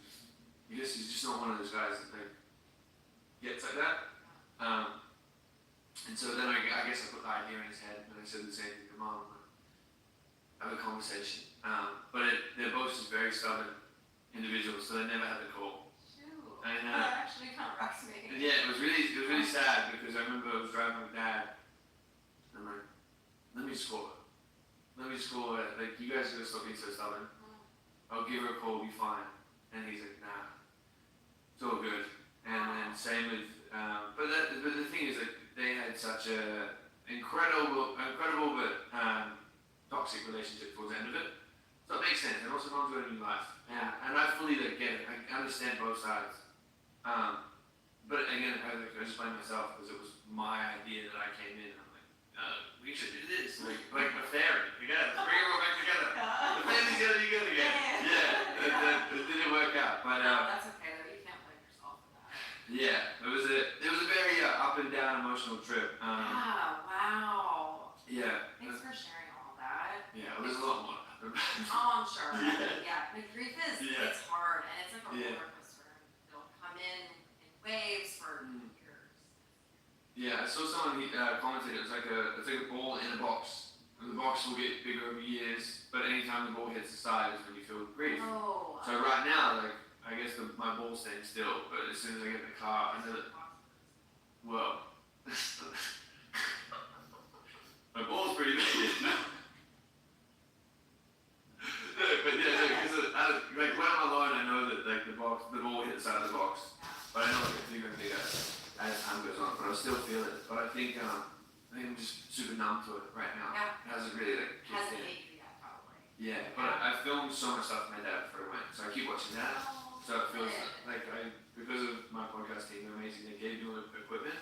I guess he's just not one of those guys that like gets like that. And so then I guess I put the idea in his head and I said the same thing to Mom. Have a conversation. But they're both just very stubborn individuals, so they never had the call. Shoot. And, That actually kind of wrecks me. yeah, it was really sad because I remember I was driving with Dad. And I'm like, let me score it. Like, you guys are gonna stop being so stubborn. I'll give her a call, be fine. And he's like, nah, it's all good. And then same with, but the thing is, like, they had such a incredible but toxic relationship towards the end of it. So it makes sense. And also, Mom's got a new life, and I fully like get it. I understand both sides. But again, I just blame myself because it was my idea that I came in. And I'm like, we should do this, like a fairy. Let's bring it all back together. The family's gonna be good again. Yeah, it didn't work out, but That's okay though. You can't blame yourself for that. yeah, it was a very up and down emotional trip. Wow. Yeah. Thanks for sharing all that. Yeah, it was a lot more. Oh, I'm sure. Yeah. Yeah. Like, grief is it's hard and it's like a roller coaster. It'll come in waves for years. Yeah, I saw someone commented it's like a ball in a box. And the box will get bigger over years, but anytime the ball hits the side is when you feel grief. Oh. So right now, like, I guess my ball's staying still, but as soon as I get in the car, I know that, well, my ball's pretty big. No, but yeah, because like when I'm alone, I know that like the ball hit the side of the box, but I know it gets bigger and bigger as time goes on. But I still feel it. But I think I'm just super numb to it right now. Yeah. It hasn't really like kicked Hasn't in. made you that probably. Yeah, but I filmed so much stuff with my dad before I went, so I keep watching that. So it feels like because of my podcast team, they're amazing. They gave me all the equipment.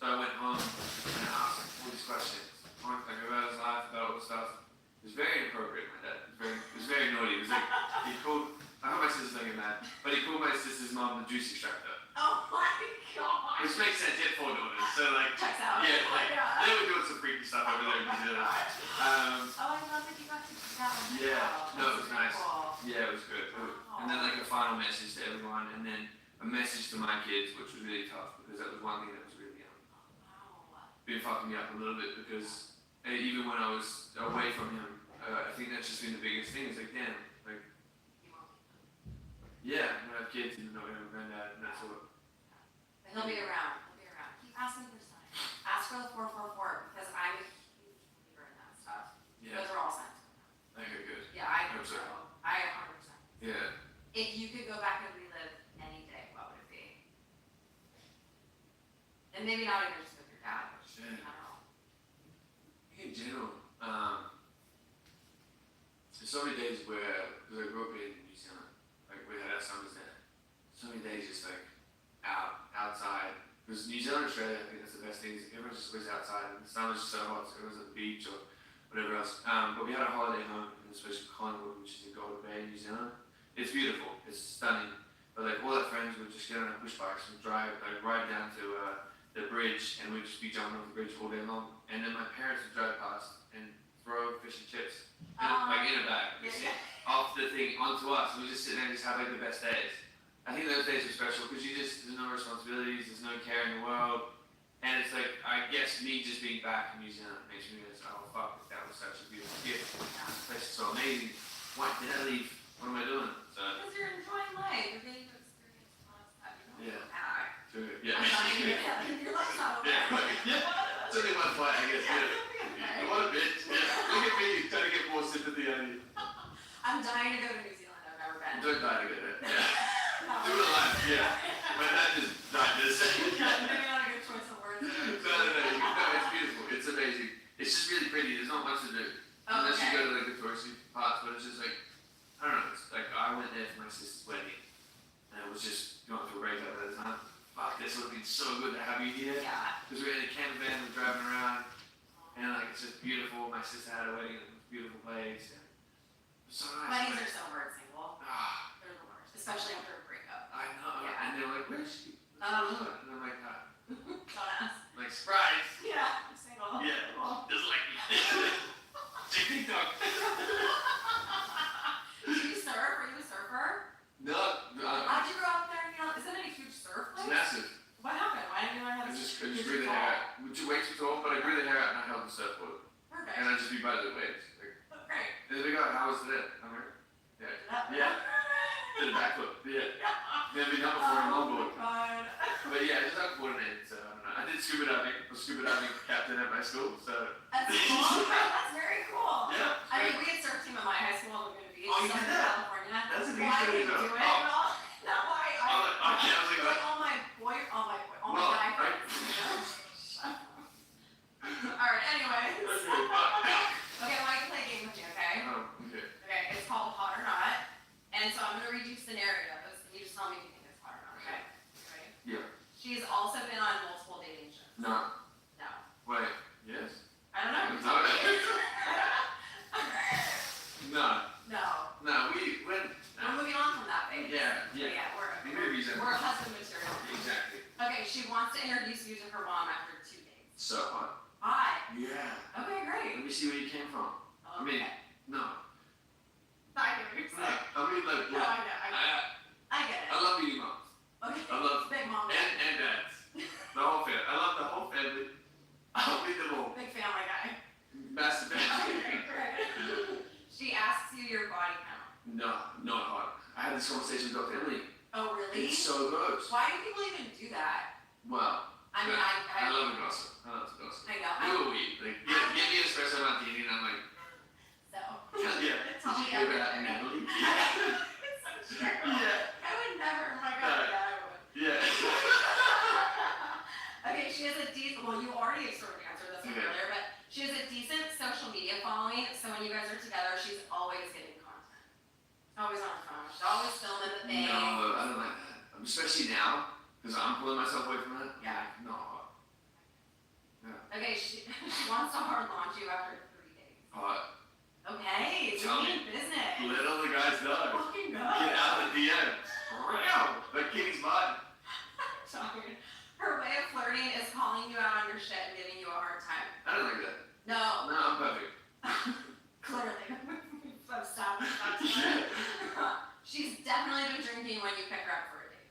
So I went home and I asked all these questions. Like about his life, about all the stuff. It was very inappropriate, my dad. It was very naughty. It was like, he called, I hope my sister's not getting mad, but he called my sister's mom the juice extractor. Oh my god. Which makes sense, he had 4 daughters, so like, Checks out. yeah, Oh my like, God. they were doing some freaky stuff over there in New Zealand. Oh, I love that you got to do that one. Yeah, no, it was nice. Cool. Yeah, it was good. And then like a final message to everyone, and then a message to my kids, which was really tough because that was one thing that was really been fucking me up a little bit because even when I was away from him, I think that's just been the biggest thing. It's like, damn, like, yeah, I'm gonna have kids even though I have a granddad, and that's what. But he'll be around. Keep asking for signs. Ask for the 444 because I'm a huge believer in that stuff. Yeah. Those are all signs. Okay, good. Yeah, I think 100%. so. I 100%. Yeah. If you could go back and relive any day, out here just with your dad, which Yeah. I don't know. In general, there's so many days where, because I grew up in New Zealand, like we had our summers there. So many days just like outside. Because New Zealand, Australia, I think that's the best thing. Is everyone just lives outside, and the sun is just so hot, so everyone's at the beach or whatever else. But we had a holiday home in this place called Collingwood, which is in Golden Bay, New Zealand. It's beautiful. It's stunning. But like all our friends would just get on our push bikes and drive, like ride down to the bridge, and we'd just be jumping off the bridge all day long. And then my parents would drive past and throw fish and chips, like in a bag, just off the thing onto us. We just sit there and just have like the best days. I think those days are special because there's no responsibilities, there's no care in the world, and it's like, I guess me just being back in New Zealand makes me realize, oh fuck, that was such a beautiful gift. This place is so amazing. Why did I leave? What am I doing? So Because you're enjoying life. You're getting to experience a lot of stuff. You don't Yeah. act. true. Yeah. I'm not even gonna your life's not over. Yeah, right. Yeah. It's only one fight, I guess. Yeah. What a bitch. Yeah. Look at me trying to get more sympathy out of you. I'm dying to go to New Zealand. I've never been. Don't die to get it. Yeah. No. Do it alive. Yeah. But that just died this second. Yeah, maybe not a good choice of words. No, it's beautiful. It's amazing. It's just really pretty. There's not much to do. Unless you go to like the touristy parts, but it's just like, I don't know, it's like I went there for my sister's wedding, and it was just going through a breakup at the time. Fuck, this would have been so good to have you here. Yeah. Because we were in a camper van, we're driving around, and like it's just beautiful. My sister had a wedding in a beautiful place, and it was so nice. Weddings are so hard single. Ah, They're the worst, especially after a breakup. I know. Yeah. And they're like, where's she? And I'm like, Don't ask. like surprise. Yeah, I'm single. Yeah. Just like me. Check TikTok. Do you surf? Are you a surfer? No, How'd you grow up there? Isn't it a huge surf it's place? massive. What happened? Why didn't you learn how I to just surf? grew the hair out. Way too tall, but I grew the hair out and I held the surfboard. Perfect. And I just be by the waves. Like, Great. there we go. How was it? I'm like, yeah. Yeah. Did a backflip. Yeah. Never done before in longboard. Oh my god. But yeah, I just like coordinated, so I don't know. I did scuba diving. I was scuba diving captain at my school, so. That's cool. That's very cool. Yeah. I mean, we had surf team at my high school in Laguna Beach, Oh, you Southern did that? California. That's a big Why story, did you do though. it? Oh. No, why? I was like, Like all my well, guy I- friends. Alright, anyways. Okay, I want to play a game with you, okay? Oh, okay. Okay, it's called Hot or Not. And so I'm gonna read you scenarios, and you just tell me if you think it's hot or not, okay? You ready? Yeah. She's also been on multiple dating shows. No. No. Wait. Yes. I don't know. You No. tell me. No. No. No. We went. We're moving on from that, baby. Yeah. Yeah. Yeah, The movies and. we're husband material. Exactly. Okay, she wants to introduce you to her mom after 2 days. So hot. Hi. Yeah. Okay, great. Let me see where you came from. I mean, Okay. no. I get what you're No. saying. I mean, like, No, I get it. I love meeting moms. Okay. I love Big mom. and dads. The whole family. I love the whole family. I'll meet them all. Big family guy. Massive family. Right. She asks you your body count. No, not hot. I had this conversation with Dr. Emily. Oh, really? It's so gross. Why do people even do that? Well, I mean, I love a gossip. I love to gossip. I know. You will eat. Like, give me an espresso martini, and I'm like, So. yeah. Tell me Did you hear about everything. Natalie? It's so true. Yeah. I would never. Oh my god. Yeah, I would. Yeah. Okay, she has a decent. Well, you already have sort of answered this one Okay. earlier, but she has a decent social media following. So when you guys are together, she's always getting content. Always on her phone. She's always filming the thing. No, I don't like that. Especially now, because I'm pulling myself away from that. Yeah. No. Yeah. Okay, she wants to hard launch you after 3 days. Hot. Okay, Tell we me. need business. Let all the guys know. Fucking go. Get out of the DMs. Like Kitty's butt. Tired. Her way of flirting is calling you out on your shit and giving you a hard time. I don't like that. No. No, I'm perfect. Clearly. Stop. She's definitely been drinking when you pick her up for a date.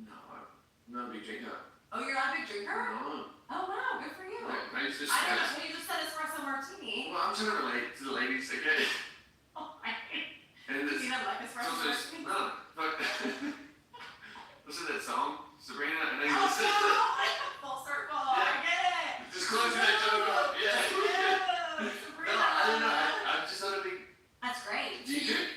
No, I'm not a big drinker. Oh, you're not a big drinker? No. Oh, wow, good for you. I used to I don't know, stress. when you just said espresso martini. Well, I'm trying to relate to the ladies, okay? Oh, I And it's you never like espresso sometimes, martini? no, but listen to that song, Sabrina, and then you Oh, just no! Full circle, I get it. just close that joke up. Yeah. Yeah, No, I don't know. I'm just not a big. That's great. Do you drink?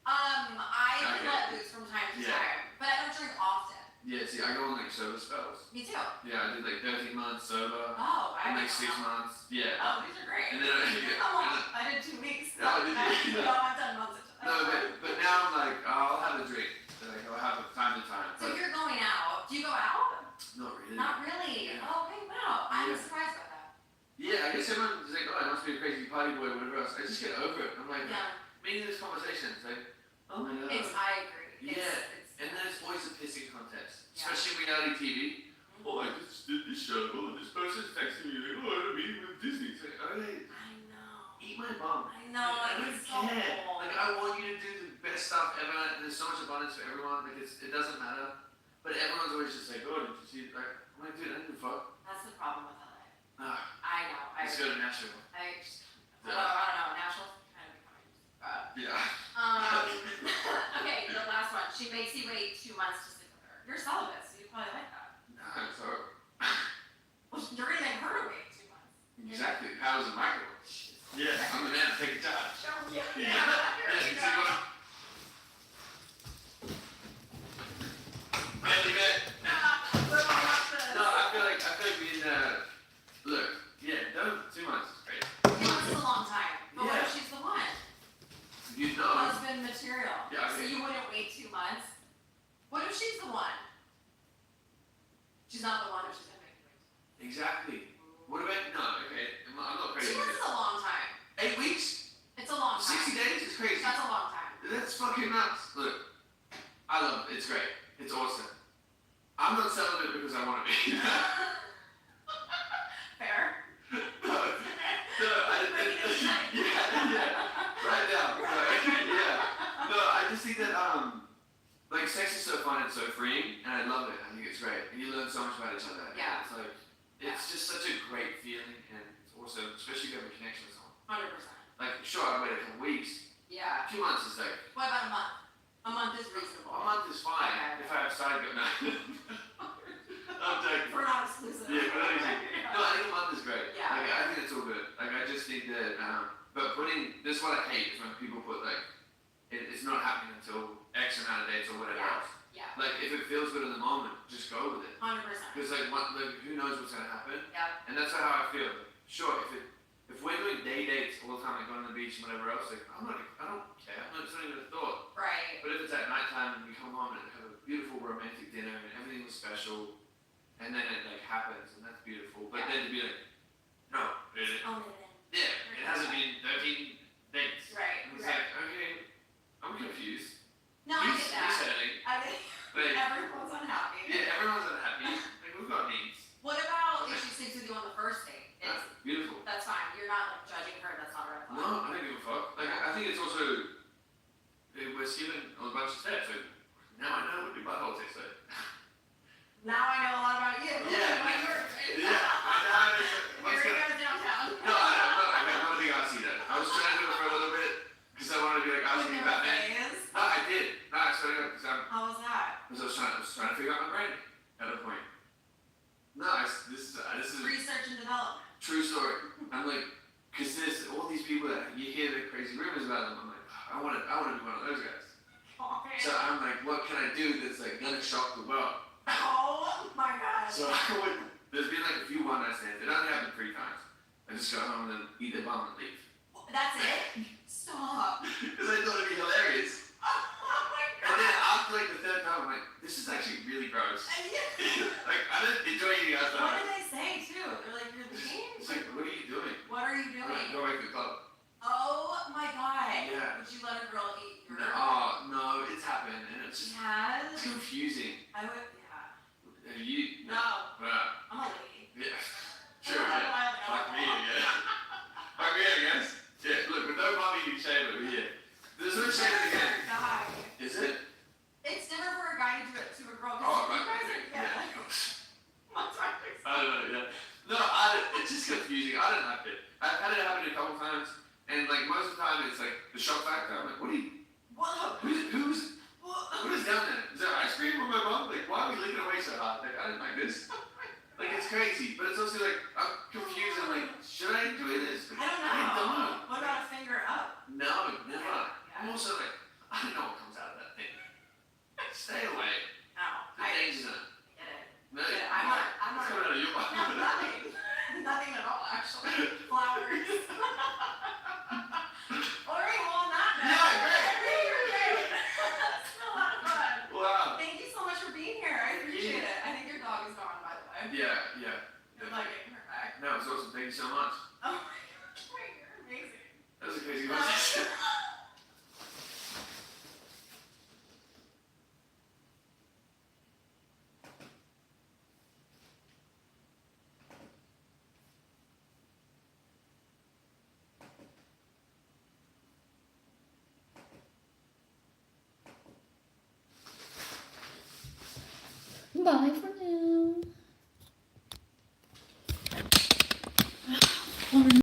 I can Okay. let loose from time to Yeah. time, but I don't drink often. Yeah, see, I go on like sober spells. Me too. Yeah, I did like 13 months sober. Oh, And I like 6 months. Yeah. Oh, these are great. And then Come on, I did 2 weeks. No, did you? No, I've done months. No, but now I'm like, I'll have a drink. Like, I'll have it time to time. So But you're going out. Do you go out? not really. Not really. Yeah. Oh, okay, wow. I'm Yeah. surprised by that. Yeah, I guess everyone's like, oh, I must be a crazy party boy or whatever else. I just get over it. I'm like, Yeah. meaningless conversations. Like, oh my god. I agree. Yeah. It's, And there's always a pissing contest, Yeah. especially reality TV. Oh, I just did this show. Oh, this person's texting me like, oh, I had a meeting with Disney. It's like, okay, I know. eat my bum. I know. I don't It's so care. cool. Like, I want you to do the best stuff ever, and there's so much abundance for everyone. Like, it doesn't matter. But everyone's always just like, oh, did you see? Like, I'm like, dude, I don't give a fuck. That's the problem with LA. Ah, I know. let's go to Nashville. I don't know. Nashville's kind of becoming Yeah. okay, the last one. She makes you wait 2 months to sleep with her. You're celibate, so you probably like that. Nah, so Well, you're gonna make her wait 2 months. exactly. How is it Michael? Yeah, I'm the man to take a charge. Yeah. Yeah. Manly man. No, I feel like we look, yeah, no, 2 months is great. 2 months is a long time. But what Yeah. if she's the one? You know. Husband material. Yeah, So okay. you wouldn't wait 2 months? What if she's the one? She's not the one if she's gonna make you wait. Exactly. What about, no, okay, I'm not 2 crazy. months is a long time. 8 weeks? It's a long time. 60 days is crazy. That's a long time. That's fucking nuts. Look, I love it. It's great. It's awesome. I'm not celibate because I want to be. Fair. No, right now. Yeah. No, I just think that like sex is so fun and so freeing, and I love it. I think it's great, and you learn so much about each other. Yeah. It's like it's just such a great feeling, and it's awesome, especially if you have a connection with someone. 100%. Like, sure, I waited a couple weeks. Yeah. 2 months is like What about a month? A month is reasonable. a month is fine Okay. if I have side go. No, I'm joking. We're not exclusive. Yeah, but no, I think a month is great. Yeah. Like, I think it's all good. Like, I just think that, but this is what I hate is when people put like, it's not happening until X amount of days or whatever Yeah. else. Yeah. Like, if it feels good in the moment, just go with it. 100%. Because like, who knows what's gonna happen? Yeah. And that's how I feel. Sure, if we're doing day dates all the time, like going to the beach and whatever else, like, I don't care. It's not even a thought. Right. But if it's at nighttime and we come home and have a beautiful romantic dinner and everything was special, and then it like happens and that's beautiful. But then to be like, no, Only then. yeah, it hasn't been 13 dates. Right. And it's Right. like, okay, I'm confused. No, I get that. Resetting. I get Like, everyone's unhappy. yeah, everyone's unhappy. Like, we've got needs. What about if she sleeps with you on the first date? That's beautiful. That's fine. You're not like judging her. That's not a red flag. No, I don't give a fuck. Like, I think it's also, we're skipping a bunch of steps. Like, now I know what your butthole tastes like. Now I know a lot about you. Yeah. Like, you're- What's Here that? he goes downtown. No, I don't think I'll see that. I was trying to do it for a little bit because I wanted to be like, I'll see Batman. Phase. No, I did. No, I started up because How was that? I was trying to figure out my brain at a point. No, this is Research and development. true story. I'm like, because there's all these people that you hear the crazy rumors about them. I'm like, I want to be one of those guys. Okay. So I'm like, what can I do that's like gonna shock the world? Oh my god. So there's been like a few one night stands. It only happened 3 times. I just go home and then eat their bum and leave. That's it? Stop. Because I thought it'd be hilarious. Oh my And then god. after like the 3rd time, I'm like, this is actually really gross. Yeah. Like, I didn't enjoy eating What outside. did they say too? They're like, you're leaving? It's like, what are you doing? What are you I'm like, doing? go back to the club. Oh my god. Yeah. Would you let a girl eat your No, oh, no, it's happened. And it's She just has? it's confusing. I would, yeah. You, No. Well, I'm a lady. yeah. Sure, yeah. Fuck me, yeah. Fuck me, I guess. Yeah, look, with no mommy, you shave over here. There's no shave again. Guy. Is it? It's different for a guy to do it to a girl. 'cause Oh, you right. guys are, Yeah. What's wrong? I don't know, yeah. No, it's just confusing. I don't like it. I've had it happen a couple times, and like most of the time it's like the shock factor. I'm like, what is down there? Is there ice cream with my mom? Like, why are we licking away so hard? Like, I didn't like this. Like, it's crazy, but it's also like, I'm confused. I'm like, should I do this? Like, I don't I don't know. know. What about a finger up? No, never. Yeah. I'm also like, I don't know what comes out of that thing. Stay away. No. The danger zone. Bye for now.